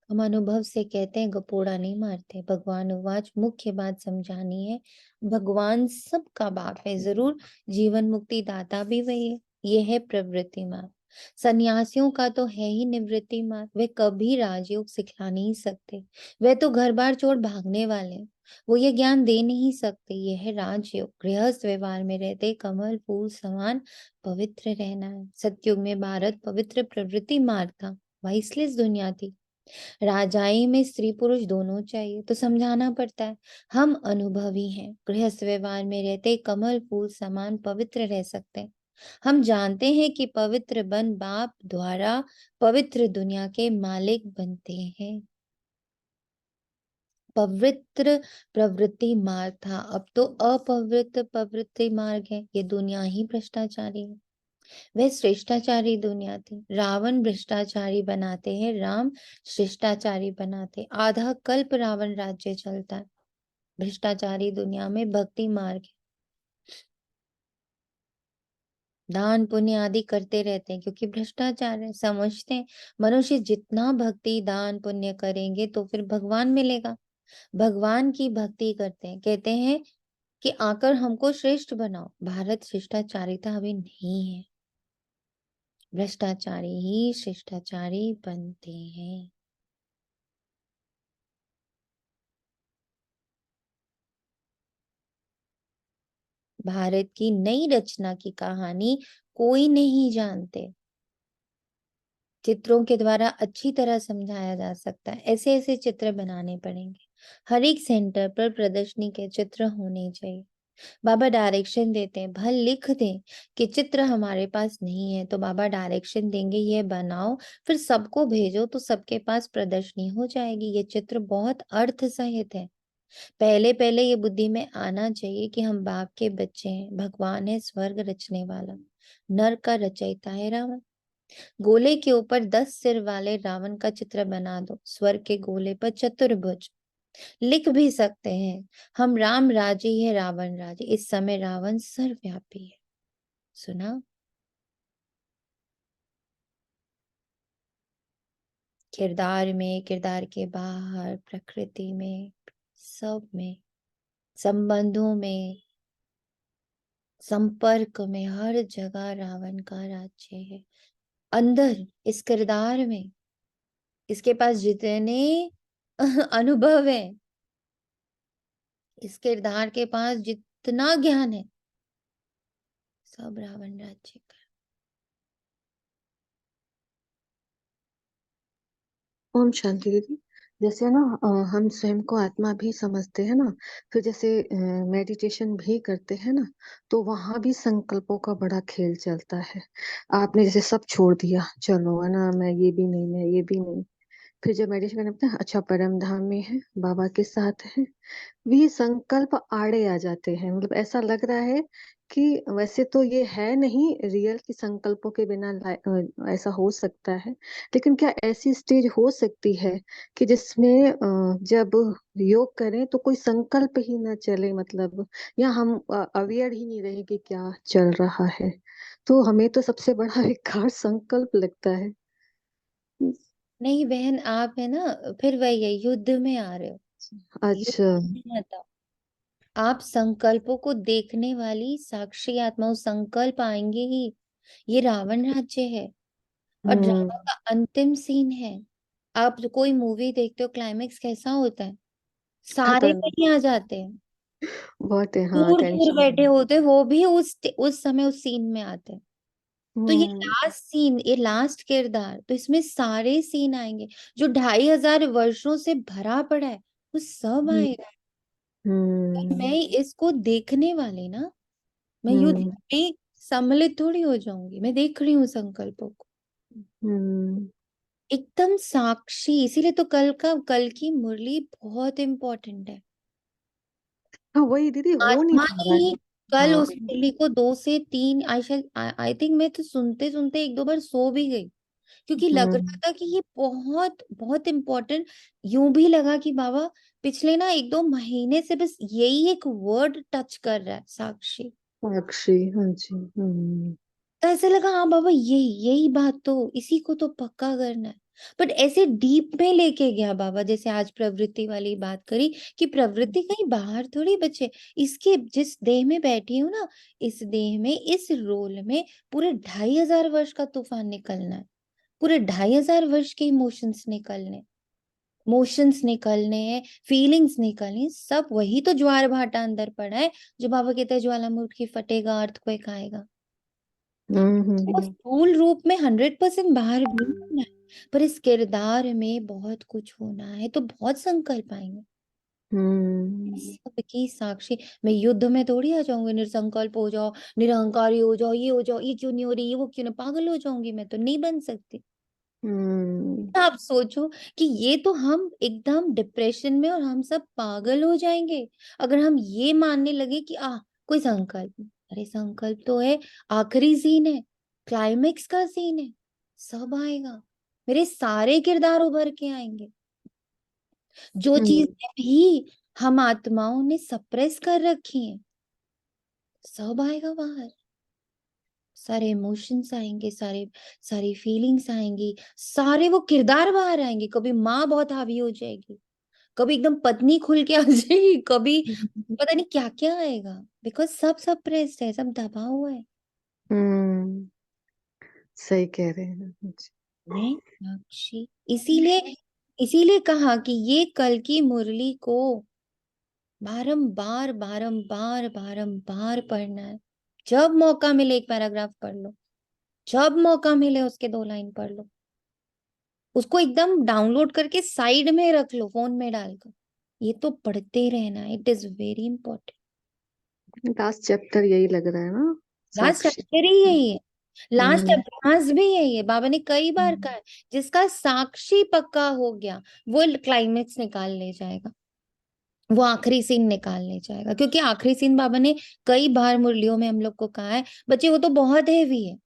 [SPEAKER 1] हम अनुभव से कहते हैं, गपोड़ा नहीं मारते। भगवान उवाच, मुख्य बात समझानी है। भगवान सबका बाप है, जरूर जीवन मुक्ति दाता भी वही है। ये है प्रवृत्ति मार्ग। सन्यासियों का तो है ही निवृत्ति मार्ग, वे कभी राजयोग सिखा नहीं सकते। वे तो घर बार छोड़ भागने वाले हैं। वो ये ज्ञान दे नहीं सकते। यह है राजयोग। गृहस्थ व्यवहार में रहते कमल फूल समान पवित्र रहना है। सतयुग में भारत पवित्र प्रवृत्ति मार्ग था, वाइसलेस दुनिया थी। राजाई में स्त्री पुरुष दोनों चाहिए, तो समझाना पड़ता है। हम अनुभवी हैं, गृहस्थ व्यवहार में रहते कमल फूल समान पवित्र रह सकते हैं। हम जानते हैं कि पवित्र बन बाप द्वारा पवित्र दुनिया के मालिक बनते हैं। पवित्र प्रवृत्ति मार्ग था, अब तो अपवित्र प्रवृत्ति मार्ग है। ये दुनिया ही भ्रष्टाचारी है। वह श्रेष्ठाचारी दुनिया थी। रावण भ्रष्टाचारी बनाते हैं, राम शिष्टाचारी बनाते। आधा कल्प रावण राज्य चलता है। भ्रष्टाचारी दुनिया में भक्ति मार्ग है। दान पुण्य आदि करते रहते हैं क्योंकि भ्रष्टाचार है। समझते हैं मनुष्य जितना भक्ति दान पुण्य करेंगे तो फिर भगवान मिलेगा। भगवान की भक्ति करते हैं, कहते हैं कि आकर हमको श्रेष्ठ बनाओ। भारत शिष्टाचारिता अभी नहीं है। भ्रष्टाचारी ही शिष्टाचारी बनते हैं। भारत की नई रचना की कहानी कोई नहीं जानते। चित्रों के द्वारा अच्छी तरह समझाया जा सकता है। ऐसे ऐसे चित्र बनाने पड़ेंगे। हर एक सेंटर पर प्रदर्शनी के चित्र होने चाहिए। बाबा डायरेक्शन देते हैं। भल लिख दें कि चित्र हमारे पास नहीं है तो बाबा डायरेक्शन देंगे, ये बनाओ, फिर सबको भेजो तो सबके पास प्रदर्शनी हो जाएगी। ये चित्र बहुत अर्थ सहित है। पहले पहले ये बुद्धि में आना चाहिए कि हम बाप के बच्चे हैं। भगवान है स्वर्ग रचने वाला, नर का रचयिता है रावण। गोले के ऊपर 10 सिर वाले रावण का चित्र बना दो, स्वर्ग के गोले पर चतुर्भुज। लिख भी सकते हैं, हम राम राज्य है रावण राज्य। इस समय रावण सर्वव्यापी है। सुना? किरदार में, किरदार के बाहर, प्रकृति में, सब में, संबंधों में, संपर्क में, हर जगह रावण का राज्य है। अंदर इस किरदार में, इसके पास जितने अनुभव है, इस किरदार के पास जितना ज्ञान है, सब रावण राज्य का।
[SPEAKER 3] ओम शांति दीदी। जैसे ना हम स्वयं को आत्मा भी समझते हैं ना, फिर जैसे मेडिटेशन भी करते हैं ना, तो वहां भी संकल्पों का बड़ा खेल चलता है। आपने जैसे सब छोड़ दिया, चलो है ना, मैं ये भी नहीं, मैं ये भी नहीं। फिर जब मेडिटेशन करने लगते हैं, अच्छा परम धाम में है, बाबा के साथ है, भी संकल्प आड़े आ जाते हैं। मतलब ऐसा लग रहा है कि वैसे तो ये है नहीं रियल कि संकल्पों के बिना ऐसा हो सकता है, लेकिन क्या ऐसी स्टेज हो सकती है कि जिसमें जब योग करें तो कोई संकल्प ही ना चले, मतलब या हम अवेयर ही नहीं रहे कि क्या चल रहा है। तो हमें तो सबसे बड़ा विकार संकल्प लगता है।
[SPEAKER 1] नहीं बहन, आप है ना, फिर वही है, युद्ध में आ रहे हो।
[SPEAKER 3] अच्छा।
[SPEAKER 1] युद्ध में मत आओ। आप संकल्पों को देखने वाली साक्षी आत्मा, संकल्प आएंगे ही। ये रावण राज्य है और ड्रामा
[SPEAKER 3] हम्म।
[SPEAKER 1] का अंतिम सीन है। आप जो कोई मूवी देखते हो, क्लाइमेक्स कैसा होता है? सारे
[SPEAKER 3] खतरनाक।
[SPEAKER 1] वहीं आ जाते हैं।
[SPEAKER 3] बहुत है, हाँ,
[SPEAKER 1] दूर दूर
[SPEAKER 3] टेंशन।
[SPEAKER 1] बैठे होते, वो भी उस समय उस सीन में आते हैं। तो ये
[SPEAKER 3] हम्म।
[SPEAKER 1] लास्ट सीन, ये लास्ट किरदार, तो इसमें सारे सीन आएंगे। जो 2500 वर्षों से भरा पड़ा है वो सब
[SPEAKER 3] हम्म।
[SPEAKER 1] आएगा। तो मैं
[SPEAKER 3] हम्म।
[SPEAKER 1] इसको देखने वाली ना, मैं युद्ध
[SPEAKER 3] हम्म।
[SPEAKER 1] में सम्मिलित थोड़ी हो जाऊंगी। मैं देख रही हूँ संकल्पों को
[SPEAKER 3] हम्म।
[SPEAKER 1] एकदम साक्षी। इसीलिए तो कल की मुरली बहुत इंपॉर्टेंट है।
[SPEAKER 3] हाँ वही दीदी, हो नहीं
[SPEAKER 1] आत्मा
[SPEAKER 3] पा रहा
[SPEAKER 1] ही
[SPEAKER 3] है।
[SPEAKER 1] कल
[SPEAKER 3] हाँ।
[SPEAKER 1] उस मुरली को 2 से 3, आई थिंक मैं तो सुनते सुनते एक दो बार सो भी गई, क्योंकि लग रहा
[SPEAKER 3] हम्म।
[SPEAKER 1] था कि ये बहुत बहुत इम्पोर्टेंट। यूं भी लगा कि बाबा पिछले ना 1-2 महीने से बस यही एक वर्ड टच कर रहा है, साक्षी।
[SPEAKER 3] साक्षी, हाँ जी। हम्म।
[SPEAKER 1] तो ऐसे लगा हाँ बाबा, यही यही बात, तो इसी को तो पक्का करना है। बट ऐसे डीप में लेके गया बाबा, जैसे आज प्रवृत्ति वाली बात करी कि प्रवृत्ति कहीं बाहर थोड़ी बचे। इसके जिस देह में बैठी हूँ ना, इस देह में, इस रोल में पूरे 2500 वर्ष का तूफान निकलना है। पूरे 2500 वर्ष के इमोशंस निकलने, मोशंस निकलने हैं, फीलिंग्स निकलनी हैं, सब वही तो ज्वार भाटा अंदर पड़ा है। जो बाबा कहते हैं ज्वालामुखी फटेगा, अर्थक्वेक आएगा।
[SPEAKER 3] हम्म।
[SPEAKER 1] वो स्थूल रूप में 100% बाहर भी नहीं होना है। पर इस किरदार में बहुत कुछ होना है, तो बहुत संकल्प आएंगे। सबकी साक्षी, मैं युद्ध में थोड़ी आ जाऊंगी, निसंकल्प हो जाओ, निरहंकारी हो जाओ, ये क्यों नहीं हो रही, ये वो क्यों नहीं, पागल हो जाऊंगी, मैं तो नहीं बन सकती। आप सोचो कि ये तो हम एकदम डिप्रेशन में और हम सब पागल हो जाएंगे अगर हम ये मानने लगे कि कोई संकल्प नहीं। अरे संकल्प तो है, आखिरी सीन है, क्लाइमेक्स का सीन है, सब आएगा, मेरे सारे किरदार उभर के आएंगे। जो चीजें भी हम आत्माओं ने सप्रेस कर रखी हैं, सब आएगा बाहर। सारे इमोशंस आएंगे, सारी फीलिंग्स आएंगी, सारे वो किरदार बाहर आएंगे। कभी माँ बहुत हावी हो जाएगी, कभी एकदम पत्नी खुल के आ जाएगी, कभी पता नहीं क्या क्या आएगा, बिकॉज सब सप्रेस्ड है, सब दबा हुआ है।
[SPEAKER 3] सही कह रहे हैं।
[SPEAKER 1] मैं साक्षी, इसीलिए कहा कि ये कल की मुरली को बारंबार बारंबार बारंबार पढ़ना है। जब मौका मिले एक पैराग्राफ पढ़ लो, जब मौका मिले उसके 2 लाइन पढ़ लो, उसको एकदम डाउनलोड करके साइड में रख लो, फोन में डालकर। ये तो पढ़ते रहना है, it is very important.
[SPEAKER 3] Last chapter यही लग रहा है ना,
[SPEAKER 1] लास्ट
[SPEAKER 3] साक्षी।
[SPEAKER 1] चैप्टर ही यही है, लास्ट
[SPEAKER 3] हम्म,
[SPEAKER 1] अभ्यास भी यही है। बाबा ने कई बार कहा है, जिसका साक्षी पक्का हो गया वो क्लाइमेक्स निकाल ले जाएगा, वो आखिरी सीन निकाल ले जाएगा। क्योंकि आखिरी सीन बाबा ने कई बार मुरलियों में हम लोग को कहा है, बच्चे वो तो बहुत हैवी है।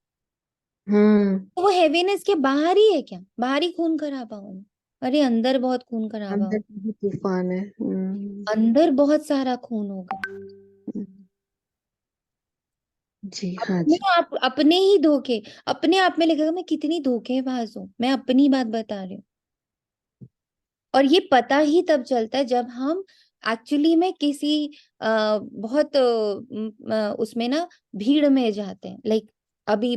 [SPEAKER 3] हम्म।
[SPEAKER 1] तो वो हैवीनेस के बाहर ही है क्या, बाहर ही खून खराबा होना, अरे अंदर बहुत खून खराबा
[SPEAKER 3] अंदर
[SPEAKER 1] हो,
[SPEAKER 3] भी तूफान है।
[SPEAKER 1] अंदर बहुत सारा खून होगा।
[SPEAKER 3] जी हाँ
[SPEAKER 1] अपने
[SPEAKER 3] जी।
[SPEAKER 1] आप, अपने ही धोखे, अपने आप में लगेगा मैं कितनी धोखेबाज हूं, मैं अपनी बात बता रही हूँ। और ये पता ही तब चलता है जब हम एक्चुअली में किसी बहुत उसमें ना भीड़ में जाते हैं। लाइक अभी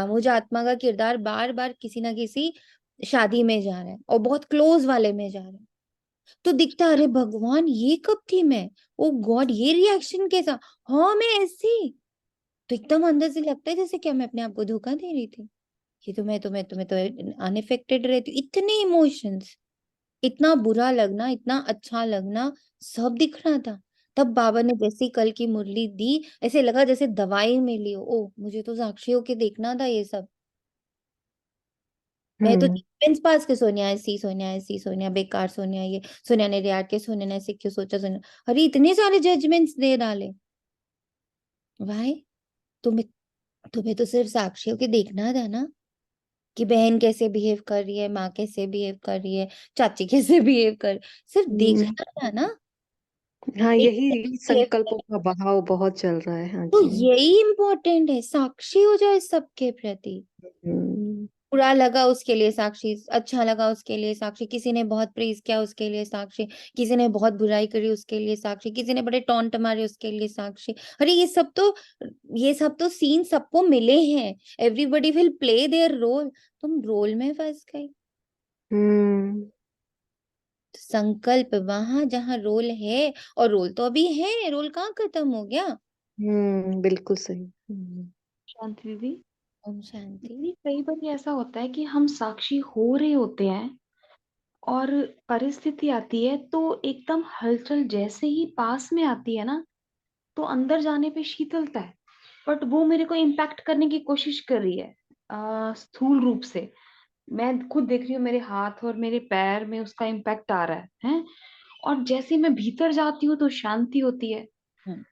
[SPEAKER 1] मुझे आत्मा का किरदार बार बार किसी ना किसी शादी में जा रहा है और बहुत क्लोज वाले में जा रहा है, तो दिखता है, अरे भगवान ये कब थी मैं, ओ गॉड ये रिएक्शन कैसा, हाँ मैं ऐसी। तो एकदम अंदर से लगता है जैसे क्या मैं अपने आप को धोखा दे रही थी, ये तुम्हें तो अनइफेक्टेड रहती, इतने इमोशंस, इतना बुरा लगना, इतना अच्छा लगना, सब दिख रहा था। तब बाबा ने जैसी कल की मुरली दी, ऐसे लगा जैसे दवाई मिली हो, ओ मुझे तो साक्षी होके देखना था ये सब। मैं तो डिफेंस पास के सोनिया ऐसी, सोनिया ऐसी, सोनिया बेकार, सोनिया ये, सोनिया ने रिएक्ट किया, सोनिया ने ऐसे क्यों सोचा, सोनिया, अरे इतने सारे जजमेंट्स दे डाले। भाई तुम्हें तुम्हें तो सिर्फ साक्षी होके देखना था ना, कि बहन कैसे बिहेव कर रही है, माँ कैसे बिहेव कर रही है, चाची कैसे बिहेव कर, सिर्फ
[SPEAKER 3] हम्म,
[SPEAKER 1] देखना था ना।
[SPEAKER 3] हाँ,
[SPEAKER 1] एक
[SPEAKER 3] यही
[SPEAKER 1] behave
[SPEAKER 3] संकल्पों
[SPEAKER 1] कर,
[SPEAKER 3] का बहाव बहुत चल रहा है। हाँ
[SPEAKER 1] तो
[SPEAKER 3] जी।
[SPEAKER 1] यही इम्पोर्टेंट है, साक्षी हो जाए सबके प्रति।
[SPEAKER 3] हम्म,
[SPEAKER 1] बुरा लगा उसके लिए साक्षी, अच्छा लगा उसके लिए साक्षी, किसी ने बहुत प्रेज किया उसके लिए साक्षी, किसी ने बहुत बुराई करी उसके लिए साक्षी, किसी ने बड़े टॉन्ट मारे उसके लिए साक्षी। अरे ये सब तो सीन सबको मिले हैं, everybody will play their role, तुम रोल में फंस गई।
[SPEAKER 3] हम्म,
[SPEAKER 1] संकल्प वहां जहां रोल है, और रोल तो अभी है, रोल कहाँ खत्म हो गया।
[SPEAKER 3] बिल्कुल सही।
[SPEAKER 5] शांति दीदी,
[SPEAKER 1] ओम शांति।
[SPEAKER 5] दीदी कई बार ऐसा होता है कि हम साक्षी हो रहे होते हैं और परिस्थिति आती है तो एकदम हलचल जैसे ही पास में आती है ना, तो अंदर जाने पे शीतलता है, बट वो मेरे को इम्पैक्ट करने की कोशिश कर रही है स्थूल रूप से। मैं खुद देख रही हूँ मेरे हाथ और मेरे पैर में उसका इम्पैक्ट आ रहा है? और जैसे मैं भीतर जाती हूँ तो शांति होती है।
[SPEAKER 1] हम्म।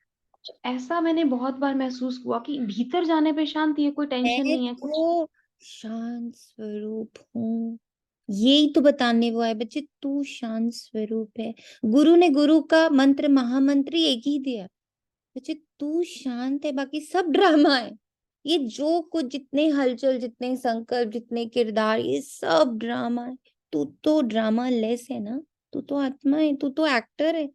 [SPEAKER 5] ऐसा मैंने बहुत बार महसूस हुआ कि भीतर जाने पे शांति है, कोई टेंशन
[SPEAKER 1] मैं
[SPEAKER 5] नहीं है कुछ।
[SPEAKER 1] तो शांत स्वरूप हूँ, यही तो बताने वो है बच्चे, तू शांत स्वरूप है। गुरु ने गुरु का मंत्र, महामंत्र एक ही दिया, बच्चे तू शांत है, बाकी सब ड्रामा है। ये जो कुछ, जितने हलचल, जितने संकल्प, जितने किरदार, ये सब ड्रामा है। तू तो ड्रामा लेस है ना, तू तो आत्मा है, तू तो एक्टर है,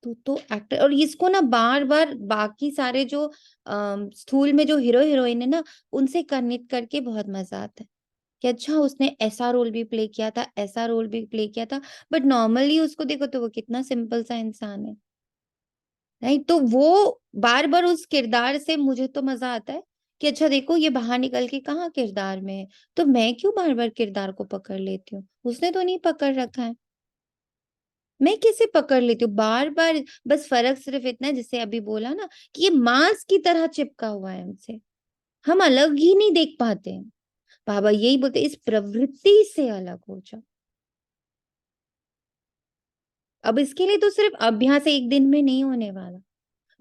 [SPEAKER 1] तू तो एक्टर। और इसको ना बार बार बाकी सारे जो स्थूल में जो हीरो हीरोइन है ना, उनसे कनेक्ट करके बहुत मजा आता है कि अच्छा उसने ऐसा रोल भी प्ले किया था, ऐसा रोल भी प्ले किया था, बट नॉर्मली उसको देखो तो वो कितना सिंपल सा इंसान है, राइट। तो वो बार बार उस किरदार से मुझे तो मजा आता है कि अच्छा देखो ये बाहर निकल के कहाँ किरदार में है, तो मैं क्यों बार बार किरदार को पकड़ लेती हूँ, उसने तो नहीं पकड़ रखा है, मैं कैसे पकड़ लेती हूँ बार बार। बस फर्क सिर्फ इतना है, जैसे अभी बोला ना कि ये मांस की तरह चिपका हुआ है हमसे, हम अलग ही नहीं देख पाते हैं। बाबा यही बोलते इस प्रवृत्ति से अलग हो जाओ। अब इसके लिए तो सिर्फ अभ्यास एक दिन में नहीं होने वाला।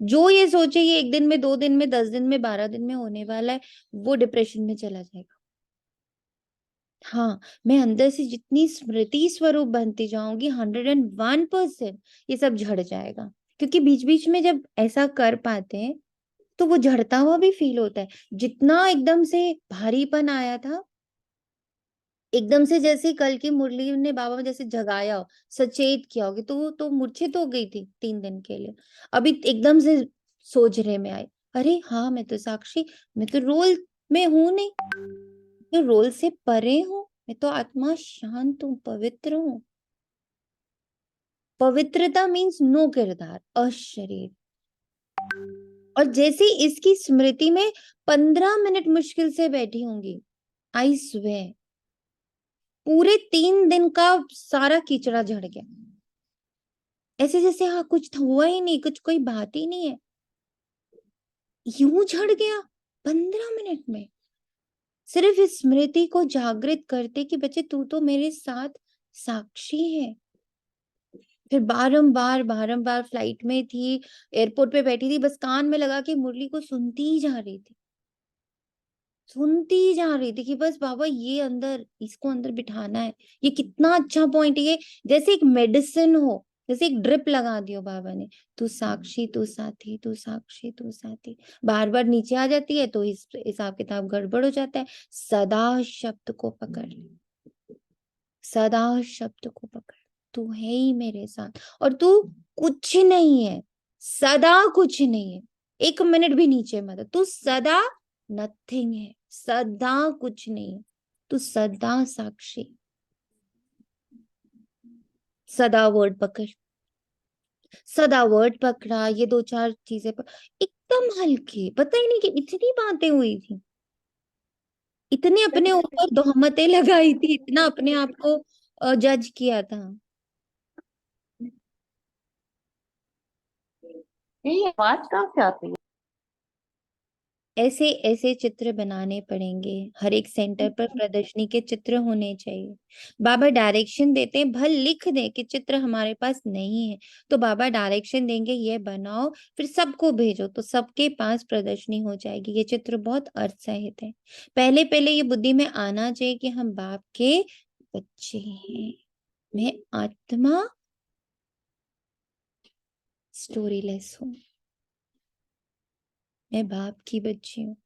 [SPEAKER 1] जो ये सोचे ये 1 दिन में, 2 दिन में, 10 दिन में, 12 दिन में होने वाला है, वो डिप्रेशन में चला जाएगा। हाँ, मैं अंदर से जितनी स्मृति स्वरूप बनती जाऊंगी 101% ये सब झड़ जाएगा। क्योंकि बीच बीच में जब ऐसा कर पाते हैं तो वो झड़ता हुआ भी फील होता है। जितना एकदम से भारीपन आया था, एकदम से जैसे कल की मुरली ने बाबा जैसे जगाया हो, सचेत किया होगा, तो वो तो मूर्छित हो गई थी 3 दिन के लिए। अभी एकदम से सोचने में आई, अरे हाँ मैं तो साक्षी, मैं तो रोल में हूं नहीं, तो रोल से परे हूँ, मैं तो आत्मा शांत हूँ, पवित्र हूँ। पवित्रता मीन्स नो किरदार, अशरीर। और जैसे इसकी स्मृति में 15 मिनट मुश्किल से बैठी होंगी, आई स्वेयर पूरे 3 दिन का सारा कीचड़ा झड़ गया, ऐसे जैसे हाँ कुछ हुआ ही नहीं, कुछ कोई बात ही नहीं है, यूं झड़ गया 15 मिनट में। सिर्फ इस स्मृति को जागृत करते कि बच्चे तू तो मेरे साथ साक्षी है। फिर बारंबार बारंबार फ्लाइट में थी, एयरपोर्ट पे बैठी थी, बस कान में लगा के मुरली को सुनती ही जा रही थी, सुनती जा रही थी कि बस बाबा ये अंदर, इसको अंदर बिठाना है। ये कितना अच्छा पॉइंट है, ये जैसे एक मेडिसिन हो, जैसे एक ड्रिप लगा दियो बाबा ने, तू साक्षी, तू साथी, तू साक्षी, तू साथी। बार बार नीचे आ जाती है तो इस हिसाब किताब गड़बड़ हो जाता है। सदा शब्द को पकड़ ले, सदा शब्द को पकड़, तू है ही मेरे साथ, और तू कुछ नहीं है, सदा कुछ नहीं है, 1 मिनट भी नीचे मत, तू सदा नथिंग है, सदा कुछ नहीं है, तू सदा साक्षी। सदा वर्ड पकड़, सदा वर्ड पकड़ा, ये 2-4 चीजें एकदम हल्के, पता ही नहीं कि इतनी बातें हुई थी, इतने अपने ऊपर तोहमतें लगाई थी, इतना अपने आप को जज किया था।
[SPEAKER 6] ये आवाज कहाँ से आती है?
[SPEAKER 1] ऐसे ऐसे चित्र बनाने पड़ेंगे, हर एक सेंटर पर प्रदर्शनी के चित्र होने चाहिए। बाबा डायरेक्शन देते हैं, भल लिख दे कि चित्र हमारे पास नहीं है, तो बाबा डायरेक्शन देंगे ये बनाओ, फिर सबको भेजो, तो सबके पास प्रदर्शनी हो जाएगी। ये चित्र बहुत अर्थ सहित है। पहले पहले ये बुद्धि में आना चाहिए कि हम बाप के बच्चे हैं, मैं आत्मा स्टोरीलेस हूँ, मैं बाप की बच्ची हूँ।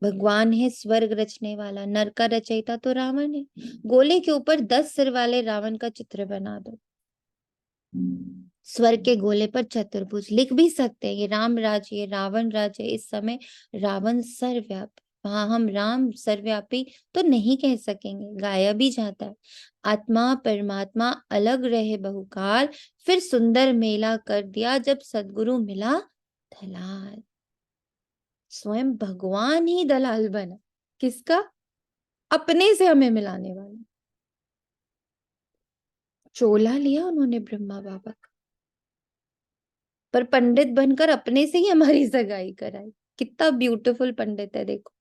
[SPEAKER 1] भगवान है स्वर्ग रचने वाला, नर का रचयिता तो रावण है। गोले के ऊपर 10 सिर वाले रावण का चित्र बना दो, स्वर्ग के गोले पर चतुर्भुज लिख भी सकते हैं, ये राम राज, ये रावण राज है। इस समय रावण सर्वव्यापी, वहां हम राम सर्वव्यापी तो नहीं कह सकेंगे, गाया भी जाता है। आत्मा परमात्मा अलग रहे बहुकाल, फिर सुंदर मेला कर दिया जब सदगुरु मिला दलाल। स्वयं भगवान ही दलाल बना, किसका? अपने से हमें मिलाने वाला। चोला लिया उन्होंने ब्रह्मा बाबा का, पर पंडित बनकर अपने से ही हमारी सगाई कराई। कितना ब्यूटीफुल पंडित है देखो।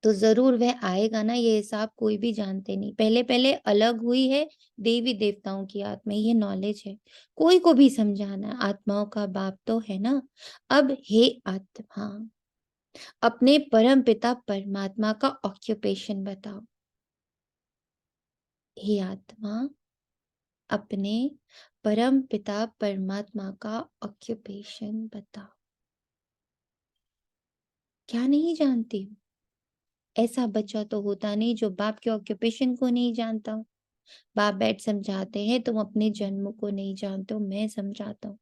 [SPEAKER 1] तो जरूर वह आएगा ना, ये हिसाब कोई भी जानते नहीं, पहले पहले अलग हुई है देवी देवताओं की आत्मा, ये नॉलेज है, कोई को भी समझाना है, आत्माओं का बाप तो है ना। अब हे आत्मा, अपने परम पिता परमात्मा का ऑक्यूपेशन बताओ। हे आत्मा, अपने परम पिता परमात्मा का ऑक्यूपेशन बताओ। क्या नहीं जानती हूँ? ऐसा बच्चा तो होता नहीं जो बाप के ऑक्यूपेशन को नहीं जानता हूँ। बाप बैठ समझाते हैं, तुम अपने जन्म को नहीं जानते हो, मैं समझाता हूँ।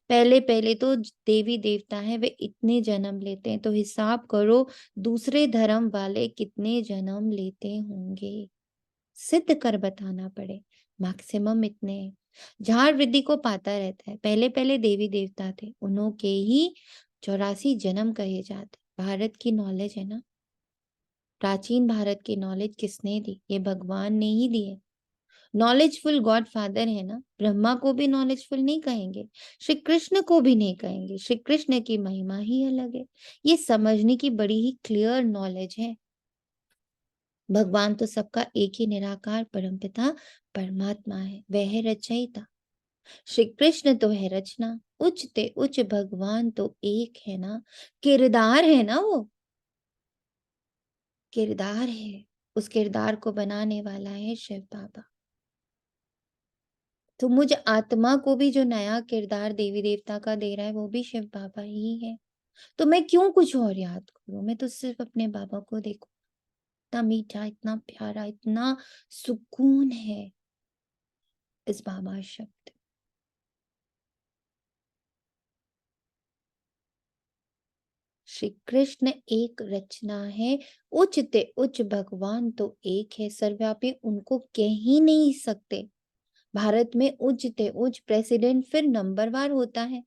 [SPEAKER 1] पहले पहले तो देवी देवता है, वे इतने जन्म लेते हैं, तो हिसाब करो दूसरे धर्म वाले कितने जन्म लेते होंगे, सिद्ध कर बताना पड़े, मैक्सिमम इतने। झाड़ वृद्धि को पाता रहता है। पहले पहले देवी देवता थे, उन्हों के ही 84 जन्म कहे जाते। भारत की नॉलेज है ना, प्राचीन भारत की नॉलेज किसने दी? ये भगवान ने ही दी है। नॉलेजफुल गॉड फादर है ना, ब्रह्मा को भी नॉलेजफुल नहीं कहेंगे, श्री कृष्ण को भी नहीं कहेंगे। श्री कृष्ण की महिमा ही अलग है। ये समझने की बड़ी ही क्लियर नॉलेज है। भगवान तो सबका एक ही निराकार परमपिता परमात्मा है, वह है रचयिता। श्री कृष्ण तो है रचना, उच्चते उच्च भगवान तो एक है ना, किरदार है ना, वो किरदार है। उस किरदार को बनाने वाला है शिव बाबा। तो मुझ आत्मा को भी जो नया किरदार देवी देवता का दे रहा है वो भी शिव बाबा ही है। तो मैं क्यों कुछ और याद करूं? मैं तो सिर्फ अपने बाबा को देखूं। इतना मीठा, इतना प्यारा, इतना सुकून है इस बाबा शब्द। श्री कृष्ण एक रचना है, उच्चते उच्च भगवान तो एक है, सर्वव्यापी उनको कह ही नहीं सकते। भारत में उच्चते उच्च प्रेसिडेंट फिर नंबरवार होता है,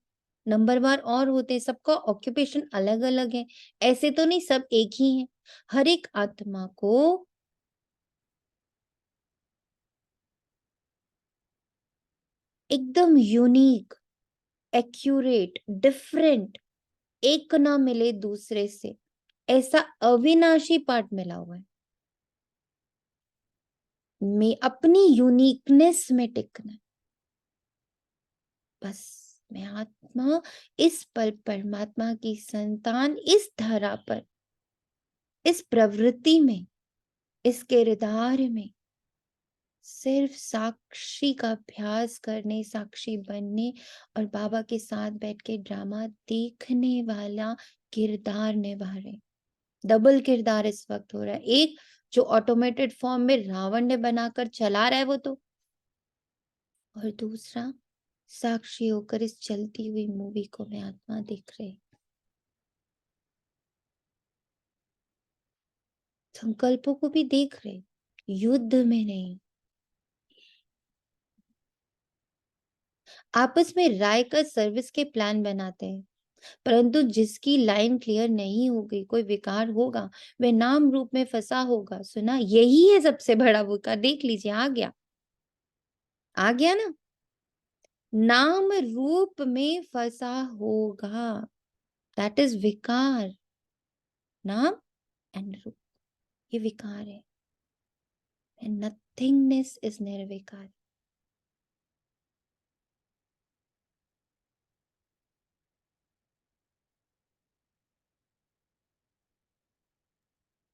[SPEAKER 1] नंबरवार और होते हैं, सबका ऑक्यूपेशन अलग अलग है, ऐसे तो नहीं सब एक ही है। हर एक आत्मा को एकदम यूनिक, एक्यूरेट, डिफरेंट, एक ना मिले दूसरे से, ऐसा अविनाशी पार्ट मिला हुआ है। मैं अपनी यूनिकनेस में टिकना, बस मैं आत्मा इस पल परमात्मा की संतान, इस धरा पर, इस प्रवृत्ति में, इस किरदार में सिर्फ साक्षी का अभ्यास करने, साक्षी बनने और बाबा के साथ बैठ के ड्रामा देखने वाला किरदार निभा रहे। डबल किरदार इस वक्त हो रहा है। एक जो ऑटोमेटेड फॉर्म में रावण ने बनाकर चला रहा है वो तो, और दूसरा साक्षी होकर इस चलती हुई मूवी को मैं आत्मा देख रही। संकल्पों को भी देख रहे, युद्ध में नहीं। आपस में राय कर सर्विस के प्लान बनाते हैं, परंतु जिसकी लाइन क्लियर नहीं होगी, कोई विकार होगा, वह नाम रूप में फंसा होगा। सुना, यही है सबसे बड़ा विकार। देख लीजिए, आ गया ना, नाम रूप में फंसा होगा, दैट इज विकार। नाम एंड रूप, ये विकार है, एंड नथिंगनेस इज निर्विकार।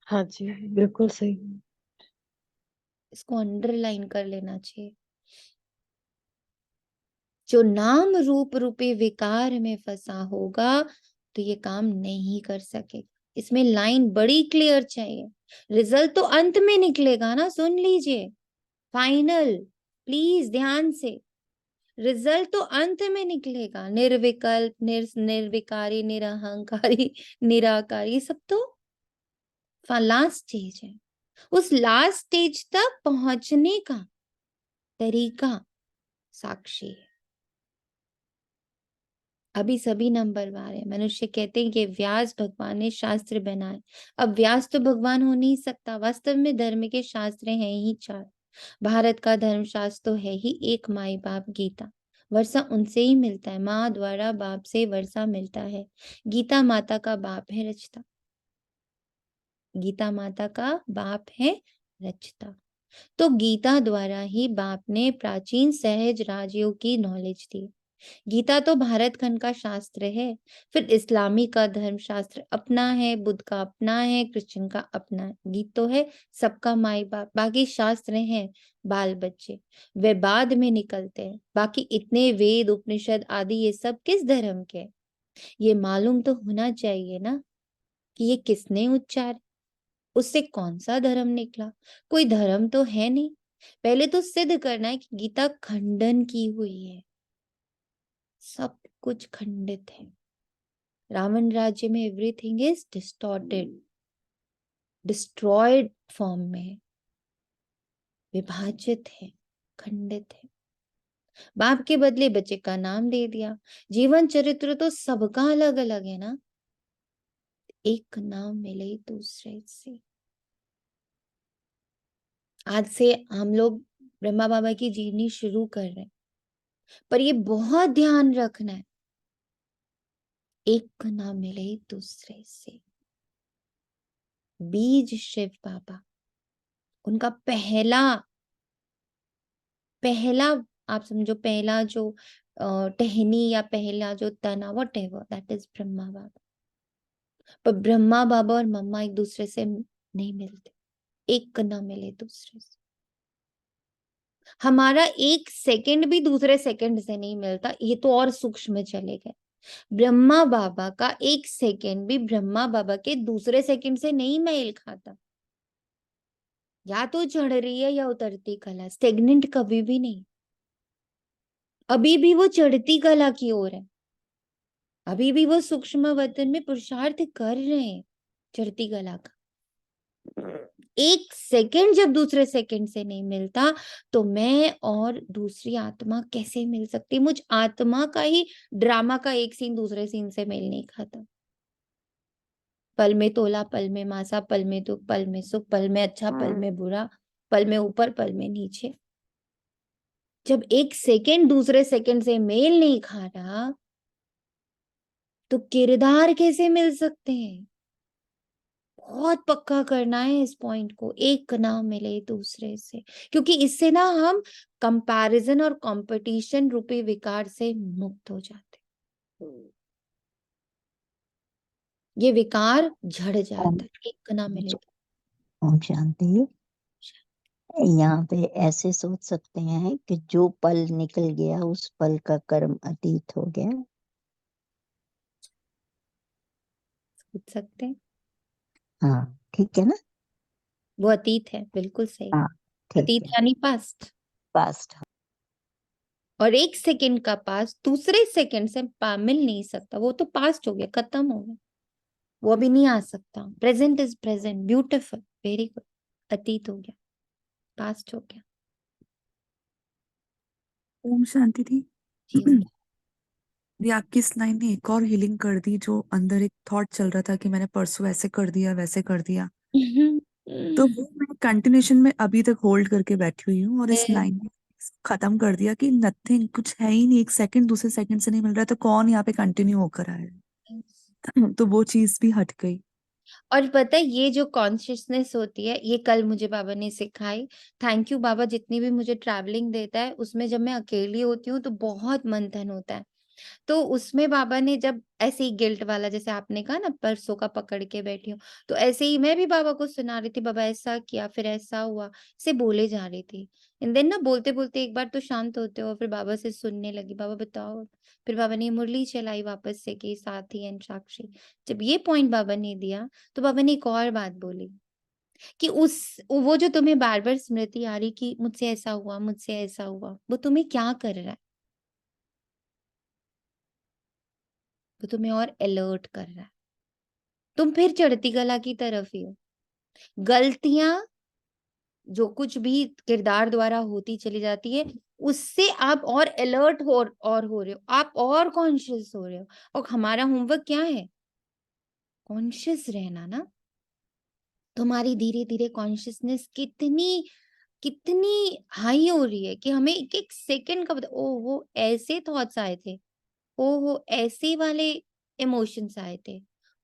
[SPEAKER 3] हाँ जी, बिल्कुल सही।
[SPEAKER 1] इसको अंडरलाइन कर लेना चाहिए। जो नाम रूप रूपी विकार में फंसा होगा तो ये काम नहीं कर सकेगा। इसमें लाइन बड़ी क्लियर चाहिए। रिजल्ट तो अंत में निकलेगा ना, सुन लीजिए, फाइनल, प्लीज ध्यान से। रिजल्ट तो अंत में निकलेगा। निर्विकल्प, निर्विकारी, निरहंकारी, निराकारी, सब तो लास्ट स्टेज है। उस लास्ट स्टेज तक पहुंचने का तरीका साक्षी है। अभी सभी नंबरवार है। मनुष्य कहते हैं कि व्यास भगवान ने शास्त्र बनाए। अब व्यास तो भगवान हो नहीं सकता। वास्तव में धर्म के शास्त्र हैं ही 4। भारत का धर्म शास्त्र तो है ही एक, माई बाप गीता। वर्षा उनसे ही मिलता है, माँ द्वारा बाप से वर्षा मिलता है। गीता माता का बाप है रचता, गीता माता का बाप है रचता। तो गीता द्वारा ही बाप ने प्राचीन सहज राजयोग की नॉलेज दी। गीता तो भारत खंड का शास्त्र है। फिर इस्लामी का धर्म शास्त्र अपना है, बुद्ध का अपना है, क्रिश्चियन का अपना है। गीत तो है सबका माई बाप। बाकी शास्त्र हैं बाल बच्चे, वे बाद में निकलते हैं। बाकी इतने वेद उपनिषद आदि ये सब किस धर्म के? ये मालूम तो होना चाहिए ना कि ये किसने उच्चार, उससे कौन सा धर्म निकला। कोई धर्म तो है नहीं। पहले तो सिद्ध करना है कि गीता खंडन की हुई है, सब कुछ खंडित है। रावण राज्य में everything is distorted, destroyed form में, विभाजित है, खंडित है। बाप के बदले बच्चे का नाम दे दिया। जीवन चरित्र तो सबका अलग अलग है ना, एक नाम मिले दूसरे से। आज से हम लोग ब्रह्मा बाबा की जीवनी शुरू कर रहे हैं, पर ये बहुत ध्यान रखना है, एक नाम मिले दूसरे से। बीज शिव बाबा, उनका पहला पहला आप समझो, पहला जो टहनी या पहला जो तना, whatever, that is Brahma Baba. पर ब्रह्मा बाबा और मम्मा एक दूसरे से नहीं मिलते, एक ना मिले दूसरे से। हमारा एक सेकंड भी दूसरे सेकंड से नहीं मिलता, ये तो और सूक्ष्म चले गए। ब्रह्मा बाबा का एक सेकंड भी ब्रह्मा बाबा के दूसरे सेकंड से नहीं मेल खाता। या तो चढ़ रही है या उतरती कला, स्टेगनेंट कभी भी नहीं। अभी भी वो चढ़ती कला की ओर है, अभी भी वो सूक्ष्म वतन में पुरुषार्थ कर रहे हैं चढ़ती कला का। एक सेकंड जब दूसरे सेकंड से नहीं मिलता, तो मैं और दूसरी आत्मा कैसे मिल सकती? मुझ आत्मा का ही ड्रामा का एक सीन दूसरे सीन से मेल नहीं खाता। पल में तोला, पल में मासा, पल में दुख, पल में सुख, पल में अच्छा, पल में बुरा, पल में ऊपर, पल में नीचे। जब एक सेकंड दूसरे सेकंड से मेल नहीं खा रहा, तो किरदार कैसे मिल सकते हैं? बहुत पक्का करना है इस पॉइंट को, एक ना मिले दूसरे से, क्योंकि इससे ना हम कंपैरिजन और कंपटीशन रूपी विकार से मुक्त हो जाते। ये विकार झड़ जाता है, एक ना मिले तो।
[SPEAKER 7] ओम शांति। यहाँ पे ऐसे सोच सकते हैं कि जो पल निकल गया उस पल का कर्म अतीत हो गया।
[SPEAKER 1] सोच सकते हैं,
[SPEAKER 7] हाँ ठीक है ना।
[SPEAKER 1] वो अतीत है, बिल्कुल सही।
[SPEAKER 7] हाँ ठीक
[SPEAKER 1] अतीत
[SPEAKER 7] है,
[SPEAKER 1] यानी पास्ट,
[SPEAKER 7] पास्ट।
[SPEAKER 1] और एक सेकंड का पास्ट दूसरे सेकंड से मिल नहीं सकता, वो तो पास्ट हो गया, खत्म हो गया, वो अभी नहीं आ सकता। Present is present, beautiful, very good. अतीत हो गया, पास्ट हो गया।
[SPEAKER 4] ओम शांति थी।
[SPEAKER 1] जी हो
[SPEAKER 4] ये आपकी इस लाइन ने एक और हीलिंग कर दी, जो अंदर एक थॉट चल रहा था कि मैंने परसों ऐसे कर दिया वैसे कर दिया, तो वो मैं कंटिन्यूशन में अभी तक होल्ड करके बैठी हुई हूँ, और इस
[SPEAKER 1] गया।
[SPEAKER 4] लाइन ने खत्म कर दिया कि नथिंग, कुछ है ही नहीं, एक सेकंड दूसरे सेकंड से नहीं मिल रहा है, तो कौन यहाँ पे कंटिन्यू होकर आया? तो वो चीज भी हट गई।
[SPEAKER 1] और पता है, ये जो कॉन्शियसनेस होती है, ये कल मुझे बाबा ने सिखाई। थैंक यू बाबा, जितनी भी मुझे ट्रैवलिंग देता है, उसमें जब मैं अकेली होती हूँ तो बहुत मंथन होता है। तो उसमें बाबा ने जब ऐसे ही गिल्ट वाला, जैसे आपने कहा ना परसों का पकड़ के बैठी हूँ, तो ऐसे ही मैं भी बाबा को सुना रही थी, बाबा ऐसा किया, फिर ऐसा हुआ, से बोले जा रही थी। एंड देन ना बोलते बोलते एक बार तो शांत होते हो, फिर बाबा से सुनने लगी, बाबा बताओ। फिर बाबा ने मुरली चलाई वापस से कि साथी एंड साक्षी। जब ये पॉइंट बाबा ने दिया, तो बाबा ने एक और बात बोली कि उस वो जो तुम्हें बार बार स्मृति आ रही कि मुझसे ऐसा हुआ, मुझसे ऐसा हुआ, वो तुम्हें क्या कर रहा है? वो तुम्हें और अलर्ट कर रहा है। तुम फिर चढ़ती कला की तरफ ही हो। गलतियां जो कुछ भी किरदार द्वारा होती चली जाती है, उससे आप और अलर्ट हो रहे हो, आप और कॉन्शियस हो रहे हो। और हमारा होमवर्क क्या है? कॉन्शियस रहना ना। तुम्हारी धीरे धीरे कॉन्शियसनेस कितनी कितनी हाई हो रही है कि हमें एक एक सेकंड का पता, ओ वो ऐसे थॉट्स आए थे, ओहो ऐसे वाले इमोशंस आए थे,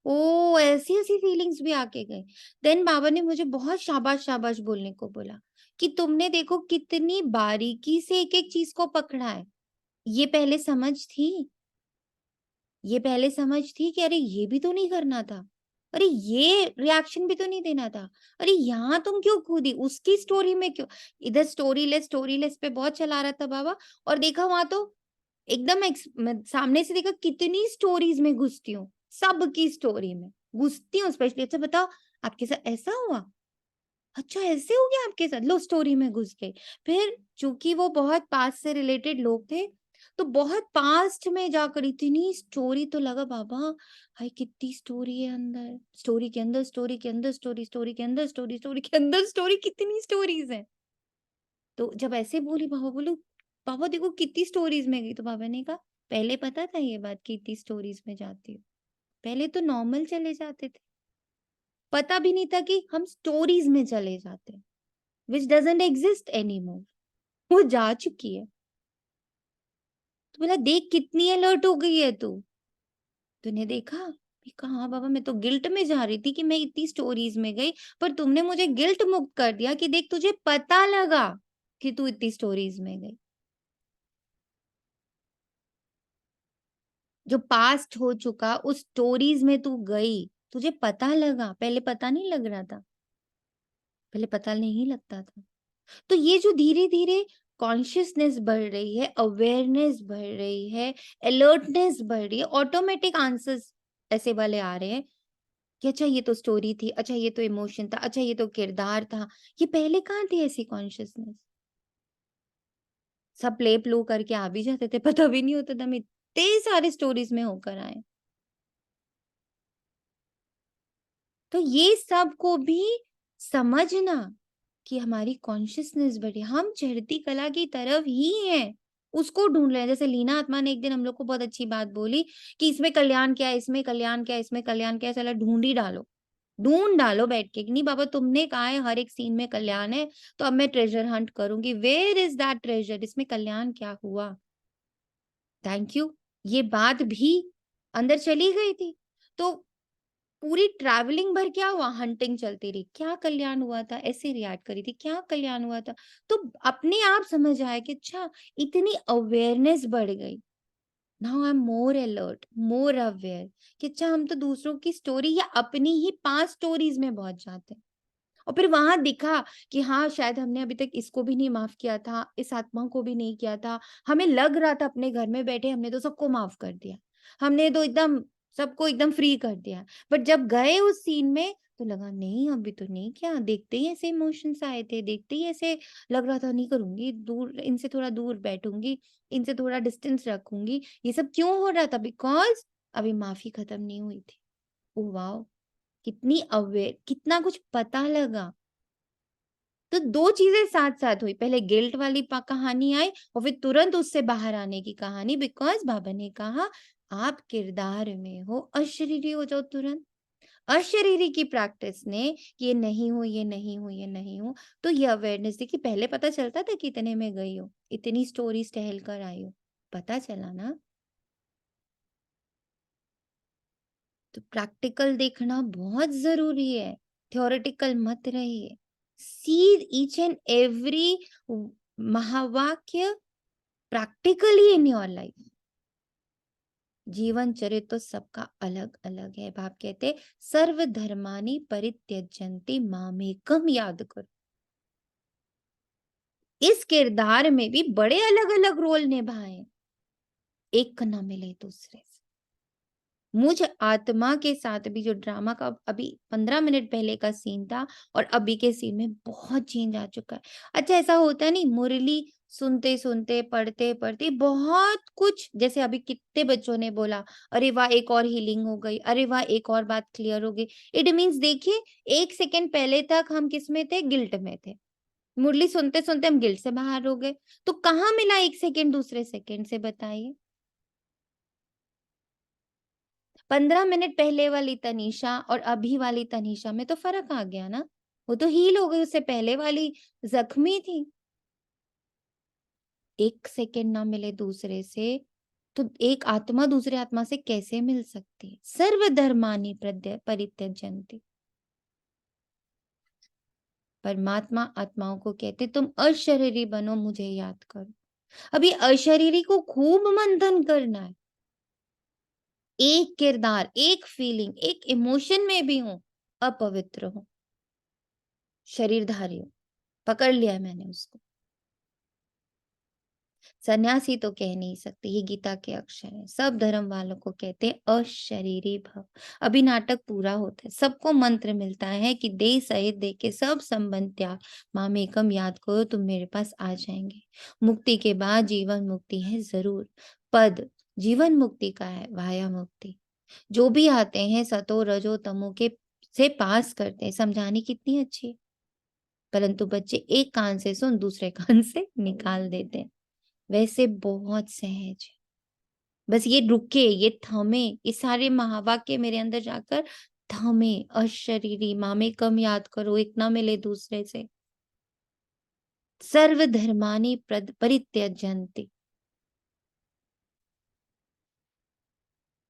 [SPEAKER 1] ओ ऐसी ऐसी फीलिंग्स भी आके गए। देन बाबा ने मुझे बहुत शाबाश शाबाश बोलने को बोला कि तुमने देखो कितनी बारीकी से एक एक चीज को पकड़ा है। ये पहले समझ थी, ये पहले समझ थी कि अरे ये भी तो नहीं करना था, अरे ये रिएक्शन भी तो नहीं देना था, अरे यहाँ तुम क्यों कूदी, उसकी स्टोरी में क्यों। इधर स्टोरी लेस पे बहुत चला रहा था बाबा, और देखा वहां तो एकदम सामने से देखा कितनी स्टोरीज में घुसती हूँ, सबकी स्टोरी में घुसती हूँ स्पेशली। अच्छा बताओ, आपके साथ ऐसा हुआ, अच्छा ऐसे हो गया आपके साथ, लो स्टोरी में घुस गई। फिर चूंकि वो बहुत पास्ट से रिलेटेड लोग थे, तो बहुत पास्ट में जाकर इतनी स्टोरी, तो लगा बाबा हाय कितनी स्टोरी है अंदर, स्टोरी के अंदर स्टोरी के अंदर स्टोरी, स्टोरी के अंदर स्टोरी, स्टोरी के अंदर स्टोरी, कितनी स्टोरीज है। तो जब ऐसे बोली बाबा, बोलो पापा देखो कितनी स्टोरीज में गई। तो पापा ने कहा पहले पता था ये बात कि इतनी स्टोरीज में जाती हो? पहले तो नॉर्मल चले जाते थे, पता भी नहीं था कि हम स्टोरीज में चले जाते हैं, विच डजंट एग्जिस्ट एनी मोर। वो जा चुकी है। तो बोला देख कितनी अलर्ट हो गई है तू, तूने देखा? मैं कहा हाँ बाबा, मैं तो गिल्ट में जा रही थी कि मैं इतनी स्टोरीज में गई, पर तुमने मुझे गिल्ट मुक्त कर दिया कि देख तुझे पता लगा कि तू इतनी स्टोरीज में गई। जो पास्ट हो चुका उस स्टोरीज में तू गई, तुझे पता लगा, पहले पता नहीं लग रहा था, पहले पता नहीं लगता था। तो ये जो धीरे धीरे कॉन्शियसनेस बढ़ रही है, अवेयरनेस बढ़ रही है, अलर्टनेस बढ़ रही है, ऑटोमेटिक आंसर्स ऐसे वाले आ रहे हैं कि अच्छा ये तो स्टोरी थी, अच्छा ये तो इमोशन था, अच्छा ये तो किरदार था। ये पहले कहाँ थी ऐसी कॉन्शियसनेस? सब प्ले प्लू करके आ भी जाते थे, पता भी नहीं होता था हम इतने सारे स्टोरीज में होकर आए। तो ये सब को भी समझना कि हमारी कॉन्शियसनेस बढ़े, हम चढ़ती कला की तरफ ही हैं, उसको ढूंढ रहे हैं। जैसे लीना आत्मा ने एक दिन हम लोग को बहुत अच्छी बात बोली कि इसमें कल्याण क्या है, इसमें कल्याण क्या है, इसमें कल्याण क्या है, चला ढूंढ ही डालो, ढूंढ डालो बैठ के। कि नहीं बाबा तुमने कहा है हर एक सीन में कल्याण है, तो अब मैं ट्रेजर हंट करूंगी। Where is that treasure? इसमें कल्याण क्या हुआ? थैंक यू, ये बात भी अंदर चली गई थी। तो पूरी ट्रैवलिंग भर क्या हुआ? हंटिंग चलती रही, क्या कल्याण हुआ था? ऐसे रिएक्ट करी थी, क्या कल्याण हुआ था? तो अपने आप समझ आया कि अच्छा इतनी अवेयरनेस बढ़ गई। Now I am more alert, more aware कि अच्छा हम तो दूसरों की स्टोरी या अपनी ही 5 स्टोरीज में पहुंच जाते हैं। और फिर वहां दिखा कि हाँ शायद हमने अभी तक इसको भी नहीं माफ किया था, इस आत्मा को भी नहीं किया था। हमें लग रहा था अपने घर में बैठे हमने तो सबको माफ कर दिया, हमने तो एकदम सबको एकदम फ्री कर दिया। बट जब गए उस सीन में तो लगा नहीं अभी तो नहीं किया। देखते ही ऐसे इमोशंस आए थे, देखते ही ऐसे लग रहा था नहीं करूंगी, दूर इनसे थोड़ा दूर बैठूंगी, इनसे थोड़ा डिस्टेंस रखूंगी। ये सब क्यों हो रहा था? बिकॉज अभी माफी खत्म नहीं हुई थी। ओ वाओ, कितनी अवेयर, कितना कुछ पता लगा। तो 2 चीजें साथ-साथ हुई, पहले गिल्ट वाली कहानी आई और फिर तुरंत उससे बाहर आने की कहानी। बिकॉज़ बाबा ने कहा आप किरदार में हो, अशरीरी हो जाओ तुरंत। अशरीरी की प्रैक्टिस ने कि ये नहीं हूँ, ये नहीं हूँ, ये नहीं हूँ, तो ये अवेयरनेस थी कि पहले पता चलता था कि इतने में गई हो, इतनी स्टोरीज़ टहल कर आई हो, पता चला ना? तो प्रैक्टिकल देखना बहुत ज़रूरी है, थ्योरेटिकल मत रहिए। सी ईच एंड एवरी महावाक्य प्रैक्टिकली इन योर लाइफ। जीवन चरित्र तो सबका अलग अलग है। बाप कहते सर्व धर्मानि परित्यजन्ति मामेकम याद करो। इस किरदार में भी बड़े अलग अलग रोल निभाए, एक का ना मिले दूसरे से। मुझ आत्मा के साथ भी जो ड्रामा का अभी 15 मिनट पहले का सीन था और अभी के सीन में बहुत चेंज आ चुका है। अच्छा ऐसा होता है नहीं, मुरली सुनते सुनते पढ़ते पढ़ते बहुत कुछ, जैसे अभी कितने बच्चों ने बोला अरे वाह एक और हीलिंग हो गई, अरे वाह एक और बात क्लियर हो गई। इट मीन्स देखिए 1 सेकंड पहले तक हम किस में थे? गिल्ट में थे। मुरली सुनते सुनते हम गिल्ट से बाहर हो गए। तो कहाँ मिला 1 सेकंड दूसरे सेकंड से? बताइए। 15 मिनट पहले वाली तनीषा और अभी वाली तनीषा में तो फर्क आ गया ना। वो तो हील हो गई, उससे पहले वाली जख्मी थी। 1 सेकंड ना मिले दूसरे से तो एक आत्मा दूसरे आत्मा से कैसे मिल सकती है? सर्वधर्मानि परित्यजन्ति। परमात्मा आत्माओं को कहते तुम अशरीरी बनो, मुझे याद करो। अभी अशरीरी को खूब मंथन करना है। एक किरदार, एक फीलिंग, एक इमोशन में भी हूं, अपवित्र हूं, शरीरधारी हूं, पकड़ लिया है मैंने उसको। सन्यासी तो कह नहीं सकते, ये गीता के अक्षर है। सब धर्म वालों को कहते हैं अशरीरी भव। अभी नाटक पूरा होता है, सबको मंत्र मिलता है कि देह सहित देह के सब संबंध त्याग, मामेकम याद करो तुम मेरे पास आ जाएंगे। मुक्ति के बाद जीवन मुक्ति है जरूर। पद जीवन मुक्ति का है, वाया मुक्ति। जो भी आते हैं सतो रजो तमो के से पास करते हैं। समझानी कितनी अच्छी है, परंतु बच्चे एक कान से सुन दूसरे कान से निकाल देते हैं। वैसे बहुत सहज है। बस ये रुके, ये थमे, ये सारे महावाक्य मेरे अंदर जाकर थमे। अशरीरी मामेकम याद करो, एक ना मिले दूसरे से। सर्वधर्मानि परित्यजन्ति,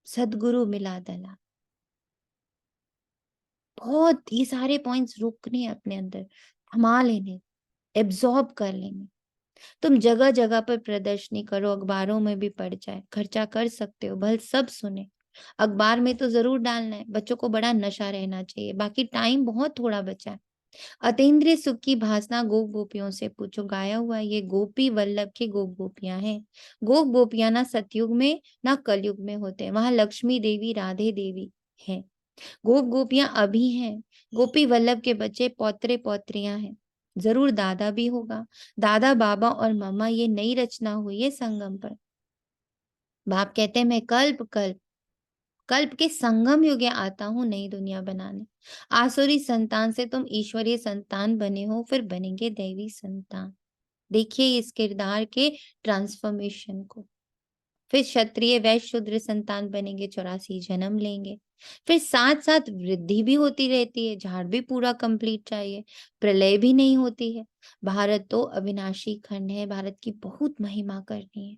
[SPEAKER 1] सदगुरु मिला दला। बहुत ये सारे पॉइंट्स रुकने अपने अंदर, थमा लेने, एब्जॉर्ब कर लेने। तुम जगह जगह पर प्रदर्शनी करो, अखबारों में भी पड़ जाए, खर्चा कर सकते हो, भले सब सुने। अखबार में तो जरूर डालना है, बच्चों को बड़ा नशा रहना चाहिए। बाकी टाइम बहुत थोड़ा बचा है। अतीन्द्रिय सुख की भासना गोप गोपियों से पूछो। गाया हुआ ये गोपी वल्लभ की गोप गोपियां हैं। गोप गोपियां ना सतयुग में ना कलयुग में होते हैं, वहां लक्ष्मी देवी राधे देवी है। गोप गोपियां अभी हैं, गोपी वल्लभ के बच्चे पौत्रे पौत्रियां हैं। जरूर दादा भी होगा। दादा बाबा और मम्मा ये नई रचना हुई है संगम पर। बाप कहते हैं मैं कल्प कल्प कल्प के संगम युगे आता हूँ नई दुनिया बनाने। आसुरी संतान से तुम ईश्वरीय संतान बने हो, फिर बनेंगे दैवी संतान। देखिए इस किरदार के ट्रांसफॉर्मेशन को। फिर क्षत्रिय वैश्य शूद्र संतान बनेंगे, 84 जन्म लेंगे। फिर साथ साथ वृद्धि भी होती रहती है, झाड़ भी पूरा कंप्लीट चाहिए, प्रलय भी नहीं होती है। भारत तो अविनाशी खंड है, भारत की बहुत महिमा करनी है।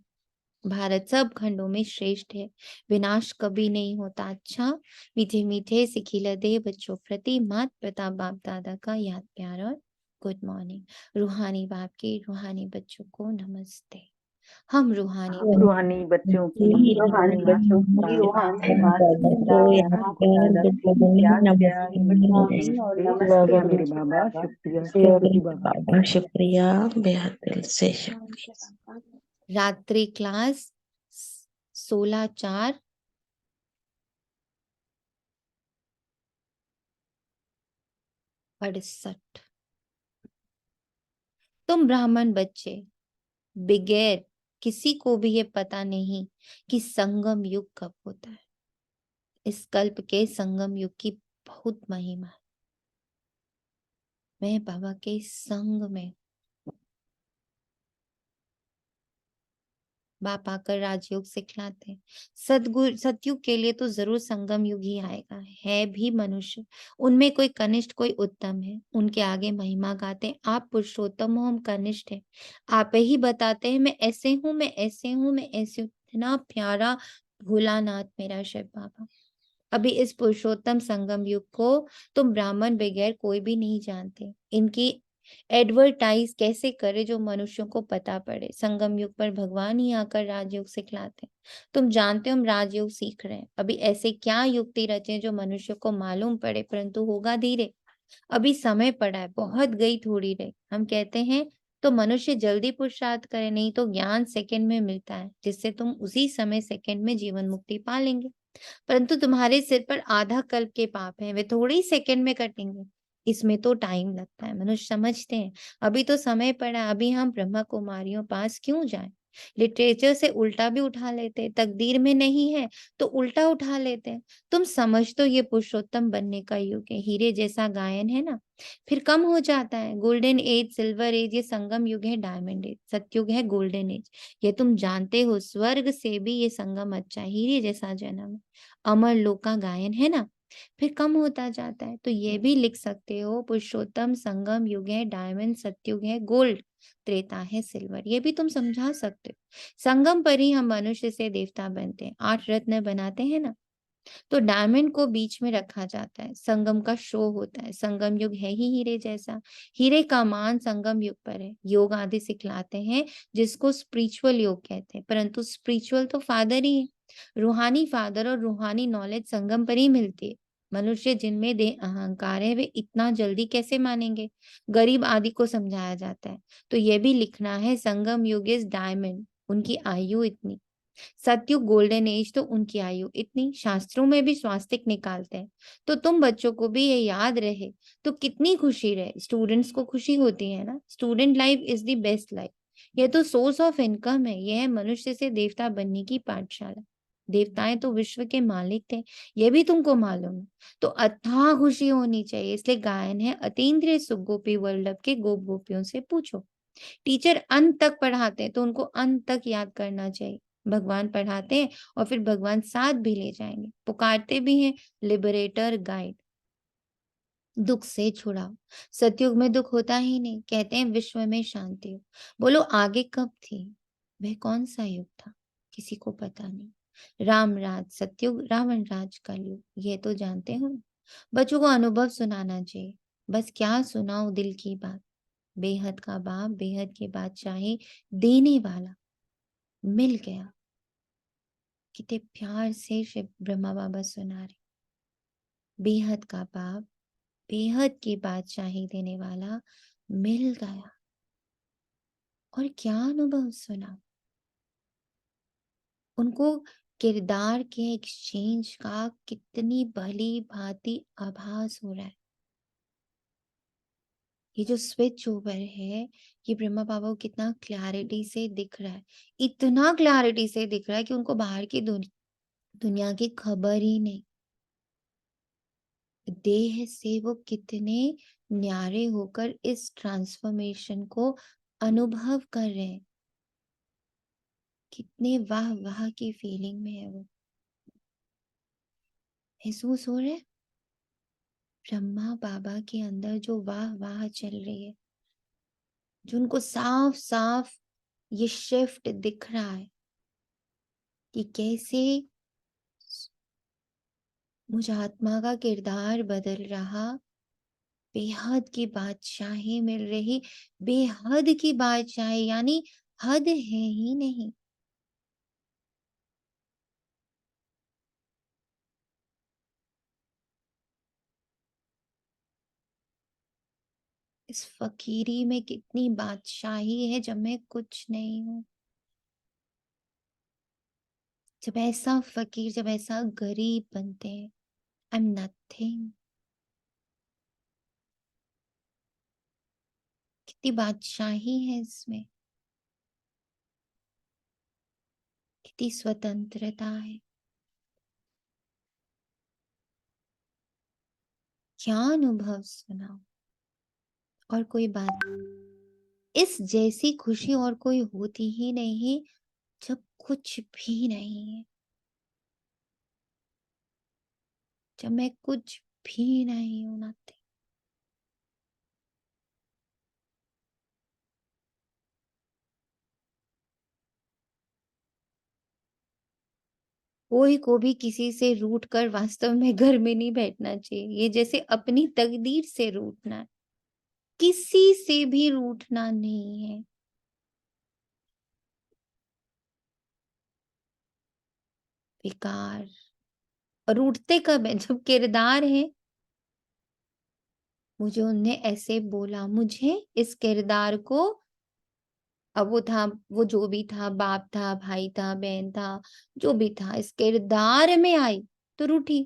[SPEAKER 1] भारत सब खंडों में श्रेष्ठ है, विनाश कभी नहीं होता। अच्छा, मीठे मीठे सिखिला दे बच्चों प्रति मात पिता बाप दादा का याद प्यार और गुड मॉर्निंग। रूहानी बाप के रूहानी बच्चों को नमस्ते। हम रूहानी
[SPEAKER 6] रूहानी बच्चों की रूहानी बच्चों की रूहानी माँ की बाप दादा की याद प्यार गुड मॉर्निंग और नमस्ते मेरे बाबा। शुक्रिया शुक्रिया बाबा।
[SPEAKER 8] बाबा शुक्रिया, बेहद दिल से शुक्रिया।
[SPEAKER 1] रात्रि क्लास 16/4 68। तुम ब्राह्मण बच्चे, बगैर किसी को भी ये पता नहीं कि संगम युग कब होता है। इस कल्प के संगम युग की बहुत महिमा है। मैं बाबा के संग में, बाप आकर राजयोग सिखलाते हैं। सतयुग के लिए तो जरूर संगम युग ही आएगा। है भी मनुष्य, उनमें कोई कनिष्ठ कोई उत्तम है, उनके आगे महिमा गाते हैं। आप पुरुषोत्तम हो, हम कनिष्ठ हैं। आप ही बताते हैं मैं ऐसे हूं, मैं ऐसे हूं, मैं ऐसे हूं। इतना प्यारा भोलानाथ मेरा शिव बाबा। अभी इस पुरुषोत्तम संगम युग को तुम ब्राह्मण बगैर कोई भी नहीं जानते। इनकी एडवर्टाइज कैसे करे जो मनुष्यों को पता पड़े। संगम युग पर भगवान ही आकर राजयोग सिखलाते। तुम जानते हो हम राजयोग सीख रहे हैं। अभी ऐसे क्या युक्ति रचे जो मनुष्य को मालूम पड़े, परंतु होगा धीरे। अभी समय पड़ा है, बहुत गई थोड़ी रही। हम कहते हैं तो मनुष्य जल्दी पुरुषार्थ करे, नहीं तो ज्ञान सेकंड में मिलता है, जिससे तुम उसी समय सेकंड में जीवन मुक्ति पा लेंगे। परंतु तुम्हारे सिर पर आधा कल्प के पाप हैं, वे थोड़ी सेकंड में कटेंगे। इसमें तो टाइम लगता है, मनुष्य समझते हैं अभी तो समय पड़ा। अभी हम ब्रह्मा कुमारियों पास क्यों जाएं? लिटरेचर से उल्टा भी उठा लेते हैं, तकदीर में नहीं है तो उल्टा उठा लेते हैं। तुम समझ तो ये पुरुषोत्तम बनने का युग है, हीरे जैसा गायन है ना, फिर कम हो जाता है। गोल्डन एज, सिल्वर एज, ये संगम युग है, डायमंड एज, सतयुग है, गोल्डन एज। ये तुम जानते हो, स्वर्ग से भी ये संगम अच्छा है, हीरे जैसा जन्म है, अमर लोक का गायन है ना, फिर कम होता जाता है। तो ये भी लिख सकते हो, पुरुषोत्तम संगम युग है, डायमंड सतयुग है, गोल्ड त्रेता है, सिल्वर। ये भी तुम समझा सकते हो। संगम पर ही हम मनुष्य से देवता बनते हैं। 8 रत्न बनाते हैं ना, तो डायमंड को बीच में रखा जाता है, संगम का शो होता है। संगम युग है ही हीरे जैसा, हीरे का मान संगम युग पर है। योग आदि सिखलाते हैं जिसको स्पिरिचुअल योग कहते हैं, परंतु स्पिरिचुअल तो फादर ही है। रूहानी फादर और रूहानी नॉलेज संगम पर ही मिलती है। मनुष्य जिनमें देह अहंकार है वे इतना जल्दी कैसे मानेंगे? गरीब आदि को समझाया जाता है। तो ये भी लिखना है, संगम युग इज डायमंड, उनकी आयु इतनी। सतयुग गोल्डन एज, तो उनकी आयु इतनी। शास्त्रों में भी स्वास्तिक निकालते हैं। तो तुम बच्चों को भी ये याद रहे तो कितनी खुशी रहे। स्टूडेंट्स को खुशी होती है ना, student life is the best life. ये तो सोर्स ऑफ इनकम है, यह है मनुष्य से देवता बनने की पाठशाला। देवताएं तो विश्व के मालिक थे, ये भी तुमको मालूम है। तो अथाह खुशी होनी चाहिए, इसलिए गायन है, अतीन्द्रिय सुख गोपी वल्लभ के गोप गोपियों से पूछो। टीचर अंत तक पढ़ाते हैं तो उनको अंत तक याद करना चाहिए। भगवान पढ़ाते हैं और फिर भगवान साथ भी ले जाएंगे, पुकारते भी हैं, लिबरेटर गाइड, दुख से छुड़ाओ। सतयुग में दुख होता ही नहीं, कहते हैं विश्व में शांति हो। बोलो आगे कब थी, वह कौन सा युग था, किसी को पता नहीं। राम राज सतयुग, रावण राज कलयुग, ये तो जानते हो। बच्चों को अनुभव सुनाना चाहिए, बस क्या सुनाओ दिल की बात। बेहद का बाप, बेहद की बादशाही देने वाला मिल गया। कितने प्यार से शिव ब्रह्मा बाबा सुना रहे। बेहद का बाप, बेहद की बादशाही देने वाला मिल गया। और क्या अनुभव सुना उनको, किरदार के एक्सचेंज का कितनी भली भांति आभास हो रहा है। ये जो स्विच ओवर है, ये ब्रह्मा बाबा को कितना क्लैरिटी से दिख रहा है, इतना क्लैरिटी से दिख रहा है कि उनको बाहर की दुनिया की खबर ही नहीं। देह से वो कितने न्यारे होकर इस ट्रांसफॉर्मेशन को अनुभव कर रहे हैं, कितने वाह वाह की फीलिंग में है वो। महसूस हो रहा है ब्रह्मा बाबा के अंदर जो वाह वाह चल रही है, जो उनको साफ साफ ये शिफ्ट दिख रहा है कि कैसे मुझ आत्मा का किरदार बदल रहा, बेहद की बादशाही मिल रही। बेहद की बादशाही यानी हद है ही नहीं। इस फकीरी में कितनी बादशाही है जब मैं कुछ नहीं हूं। जब ऐसा फकीर, जब ऐसा गरीब बनते हैं, आई एम नथिंग। कितनी बादशाही है इसमें, कितनी स्वतंत्रता है। क्या अनुभव सुनाओ। और कोई बात, इस जैसी खुशी और कोई होती ही नहीं जब कुछ भी नहीं है, जब मैं कुछ भी नहीं हूं, नथिंग। कोई को भी किसी से रूठ कर वास्तव में घर में नहीं बैठना चाहिए। ये जैसे अपनी तकदीर से रूठना है, किसी से भी रूठना नहीं है। बेकार। और रूठते कब है, जब किरदार है। मुझे उनने ऐसे बोला, मुझे इस किरदार को, अब वो था, वो जो भी था, बाप था, भाई था, बहन था, जो भी था, इस किरदार में आई तो रूठी,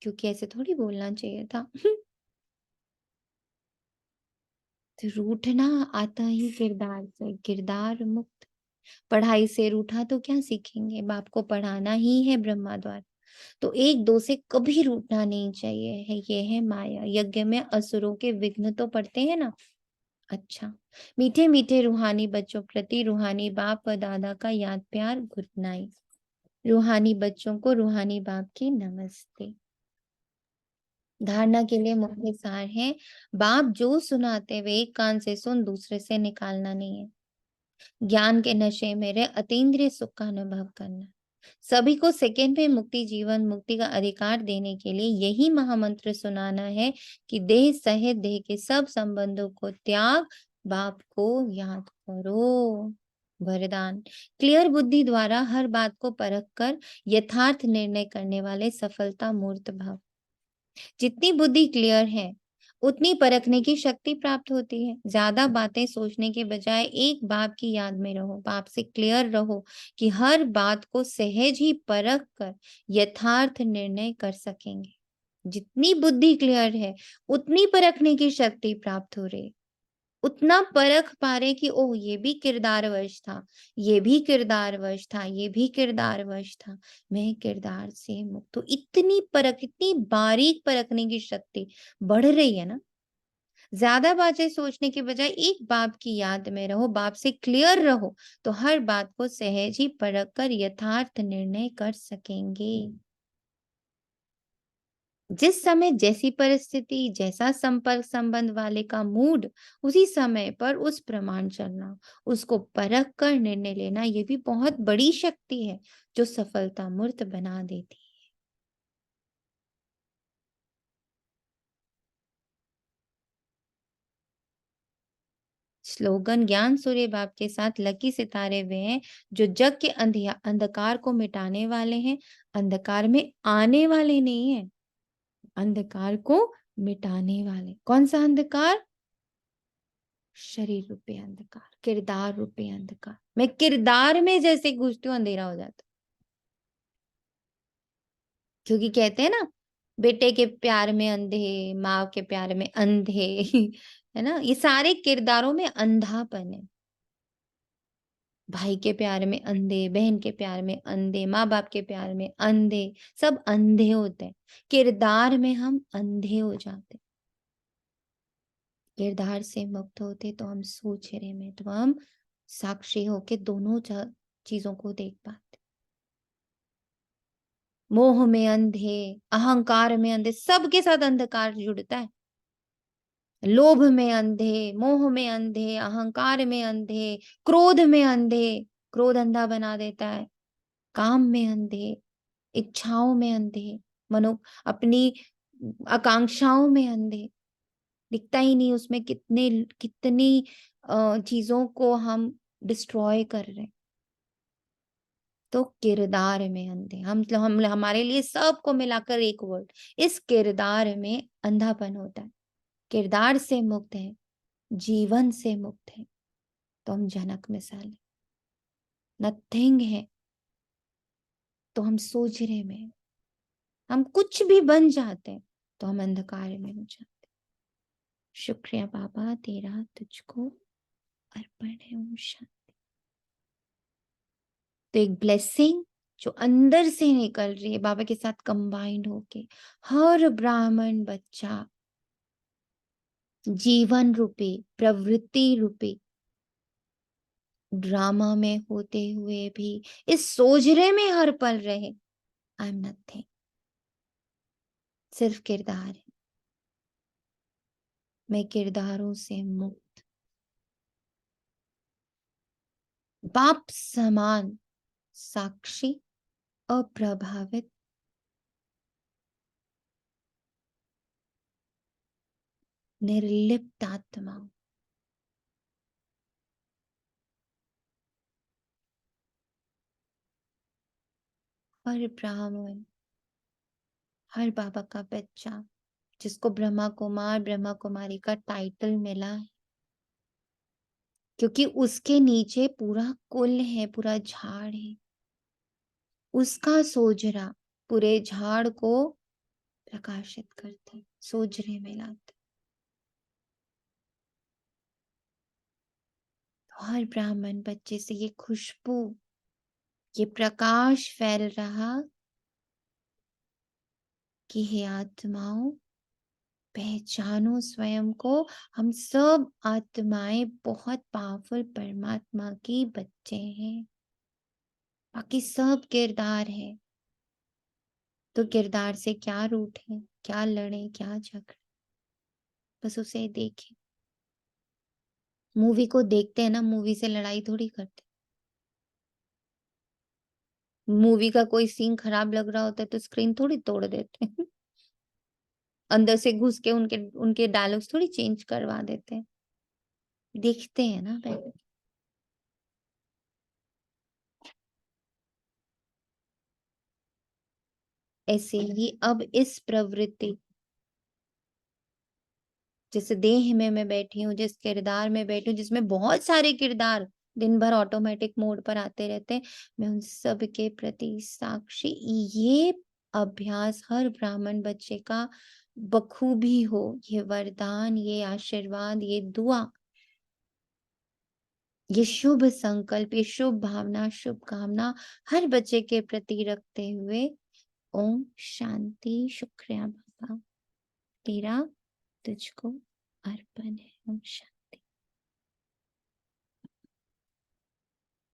[SPEAKER 1] क्योंकि ऐसे थोड़ी बोलना चाहिए था। तो रूठना आता ही किरदार से, किरदार मुक्त। पढ़ाई से रूठा तो क्या सीखेंगे, बाप को पढ़ाना ही है ब्रह्मा द्वारा। तो एक दो से कभी रूठना नहीं चाहिए है, ये है माया। यज्ञ में असुरों के विघ्न तो पड़ते हैं ना। अच्छा, मीठे मीठे रूहानी बच्चों प्रति रूहानी बाप व दादा का याद प्यार, गुड नाइट। रूहानी बच्चों को रूहानी बाप की नमस्ते। धारणा के लिए मुख्य सार है, बाप जो सुनाते वे एक कान से सुन दूसरे से निकालना नहीं है। ज्ञान के नशे में रह अतीन्द्रिय सुख का अनुभव करना। सभी को सेकंड में मुक्ति, जीवन मुक्ति का अधिकार देने के लिए यही महामंत्र सुनाना है कि देह सहित देह के सब संबंधों को त्याग, बाप को याद करो। वरदान, क्लियर बुद्धि द्वारा हर बात को परख कर यथार्थ निर्णय करने वाले सफलता मूर्त भाव। जितनी बुद्धि क्लियर है उतनी परखने की शक्ति प्राप्त होती है। ज्यादा बातें सोचने के बजाय एक बाप की याद में रहो, बाप से क्लियर रहो कि हर बात को सहज ही परख कर यथार्थ निर्णय कर सकेंगे। जितनी बुद्धि क्लियर है उतनी परखने की शक्ति प्राप्त हो रही, उतना परख पा रहे कि ओह ये भी किरदारवश था, ये भी किरदारवश था, ये भी किरदारवश था, मैं किरदार से मुक्त। तो इतनी परख, इतनी बारीक परखने की शक्ति बढ़ रही है ना। ज्यादा बातें सोचने के बजाय एक बाप की याद में रहो, बाप से क्लियर रहो, तो हर बात को सहज ही परख कर यथार्थ निर्णय कर सकेंगे। जिस समय जैसी परिस्थिति, जैसा संपर्क संबंध वाले का मूड, उसी समय पर उस प्रमाण चलना, उसको परख कर निर्णय लेना, ये भी बहुत बड़ी शक्ति है जो सफलता मूर्त बना देती है। स्लोगन ज्ञान सूर्य बाप के साथ लकी सितारे वे हैं जो जग के अंधकार को मिटाने वाले हैं, अंधकार में आने वाले नहीं है, अंधकार को मिटाने वाले। कौन सा अंधकार? शरीर रूपी अंधकार, किरदार रूपी अंधकार। मैं किरदार में जैसे घुसती हूँ अंधेरा हो जाता, क्योंकि कहते हैं ना, बेटे के प्यार में अंधे, माँ के प्यार में अंधे है ना, ये सारे किरदारों में अंधापन है। भाई के प्यार में अंधे, बहन के प्यार में अंधे, माँ बाप के प्यार में अंधे, सब अंधे होते हैं। किरदार में हम अंधे हो जाते, किरदार से मुक्त होते तो हम सोच रहे में, तो हम साक्षी होके दोनों चीजों को देख पाते। मोह में अंधे, अहंकार में अंधे, सबके साथ अंधकार जुड़ता है। लोभ में अंधे, मोह में अंधे, अहंकार में अंधे, क्रोध में अंधे, क्रोध अंधा बना देता है। काम में अंधे, इच्छाओं में अंधे, मनो अपनी आकांक्षाओं में अंधे, दिखता ही नहीं उसमें कितनी चीजों को हम डिस्ट्रॉय कर रहे हैं। तो किरदार में अंधे, हम हमारे लिए सबको मिलाकर एक वर्ड, इस किरदार में अंधापन होता है। किरदार से मुक्त है, जीवन से मुक्त है, तो हम जनक मिसाल है। नथिंग है तो हम सोच रहे में, हम कुछ भी बन जाते हैं तो हम अंधकार में हो जाते। शुक्रिया बाबा, तेरा तुझको अर्पण है। ओम शांति। तो एक ब्लेसिंग जो अंदर से निकल रही है बाबा के साथ कंबाइंड होके, हर ब्राह्मण बच्चा जीवन रूपी, प्रवृत्ति रूपी ड्रामा में होते हुए भी इस सोजरे में हर पल रहे, आई एम नथिंग, सिर्फ किरदार है, मैं किरदारों से मुक्त, बाप समान साक्षी, अप्रभावित, निर्लिप्त आत्मा। हर ब्राह्मण, हर बाबा का बच्चा जिसको ब्रह्मा कुमार, ब्रह्मा कुमारी का टाइटल मिला है, क्योंकि उसके नीचे पूरा कुल है, पूरा झाड़ है, उसका सोजरा पूरे झाड़ को प्रकाशित करता है, सोजरे में लाता है। तो हर ब्राह्मण बच्चे से ये खुशबू, ये प्रकाश फैल रहा कि हे आत्माओं, पहचानो स्वयं को, हम सब आत्माएं बहुत पावरफुल परमात्मा की बच्चे हैं, बाकी सब किरदार है। तो किरदार से क्या रूठे, क्या लड़े, क्या झगड़े, बस उसे देखें। मूवी को देखते हैं ना, मूवी से लड़ाई थोड़ी करते। मूवी का कोई सीन खराब लग रहा होता है तो स्क्रीन थोड़ी तोड़ देते हैं अंदर से घुस के उनके उनके डायलॉग्स थोड़ी चेंज करवा देते हैं, देखते हैं ना पहले। ऐसे ही अब इस प्रवृत्ति, जैसे देह में मैं बैठी हूँ, जिस किरदार में बैठी हूँ, जिसमें बहुत सारे किरदार दिन भर ऑटोमेटिक मोड पर आते रहते हैं, मैं उन सब के प्रति साक्षी। ये अभ्यास हर ब्राह्मण बच्चे का बखूबी हो, ये वरदान, ये आशीर्वाद, ये दुआ, ये शुभ संकल्प, ये शुभ भावना, शुभ कामना हर बच्चे के प्रति रखते हुए ओम शांति। शुक्रिया बाबा, तेरा तुझको अर्पण है। ओम शांति।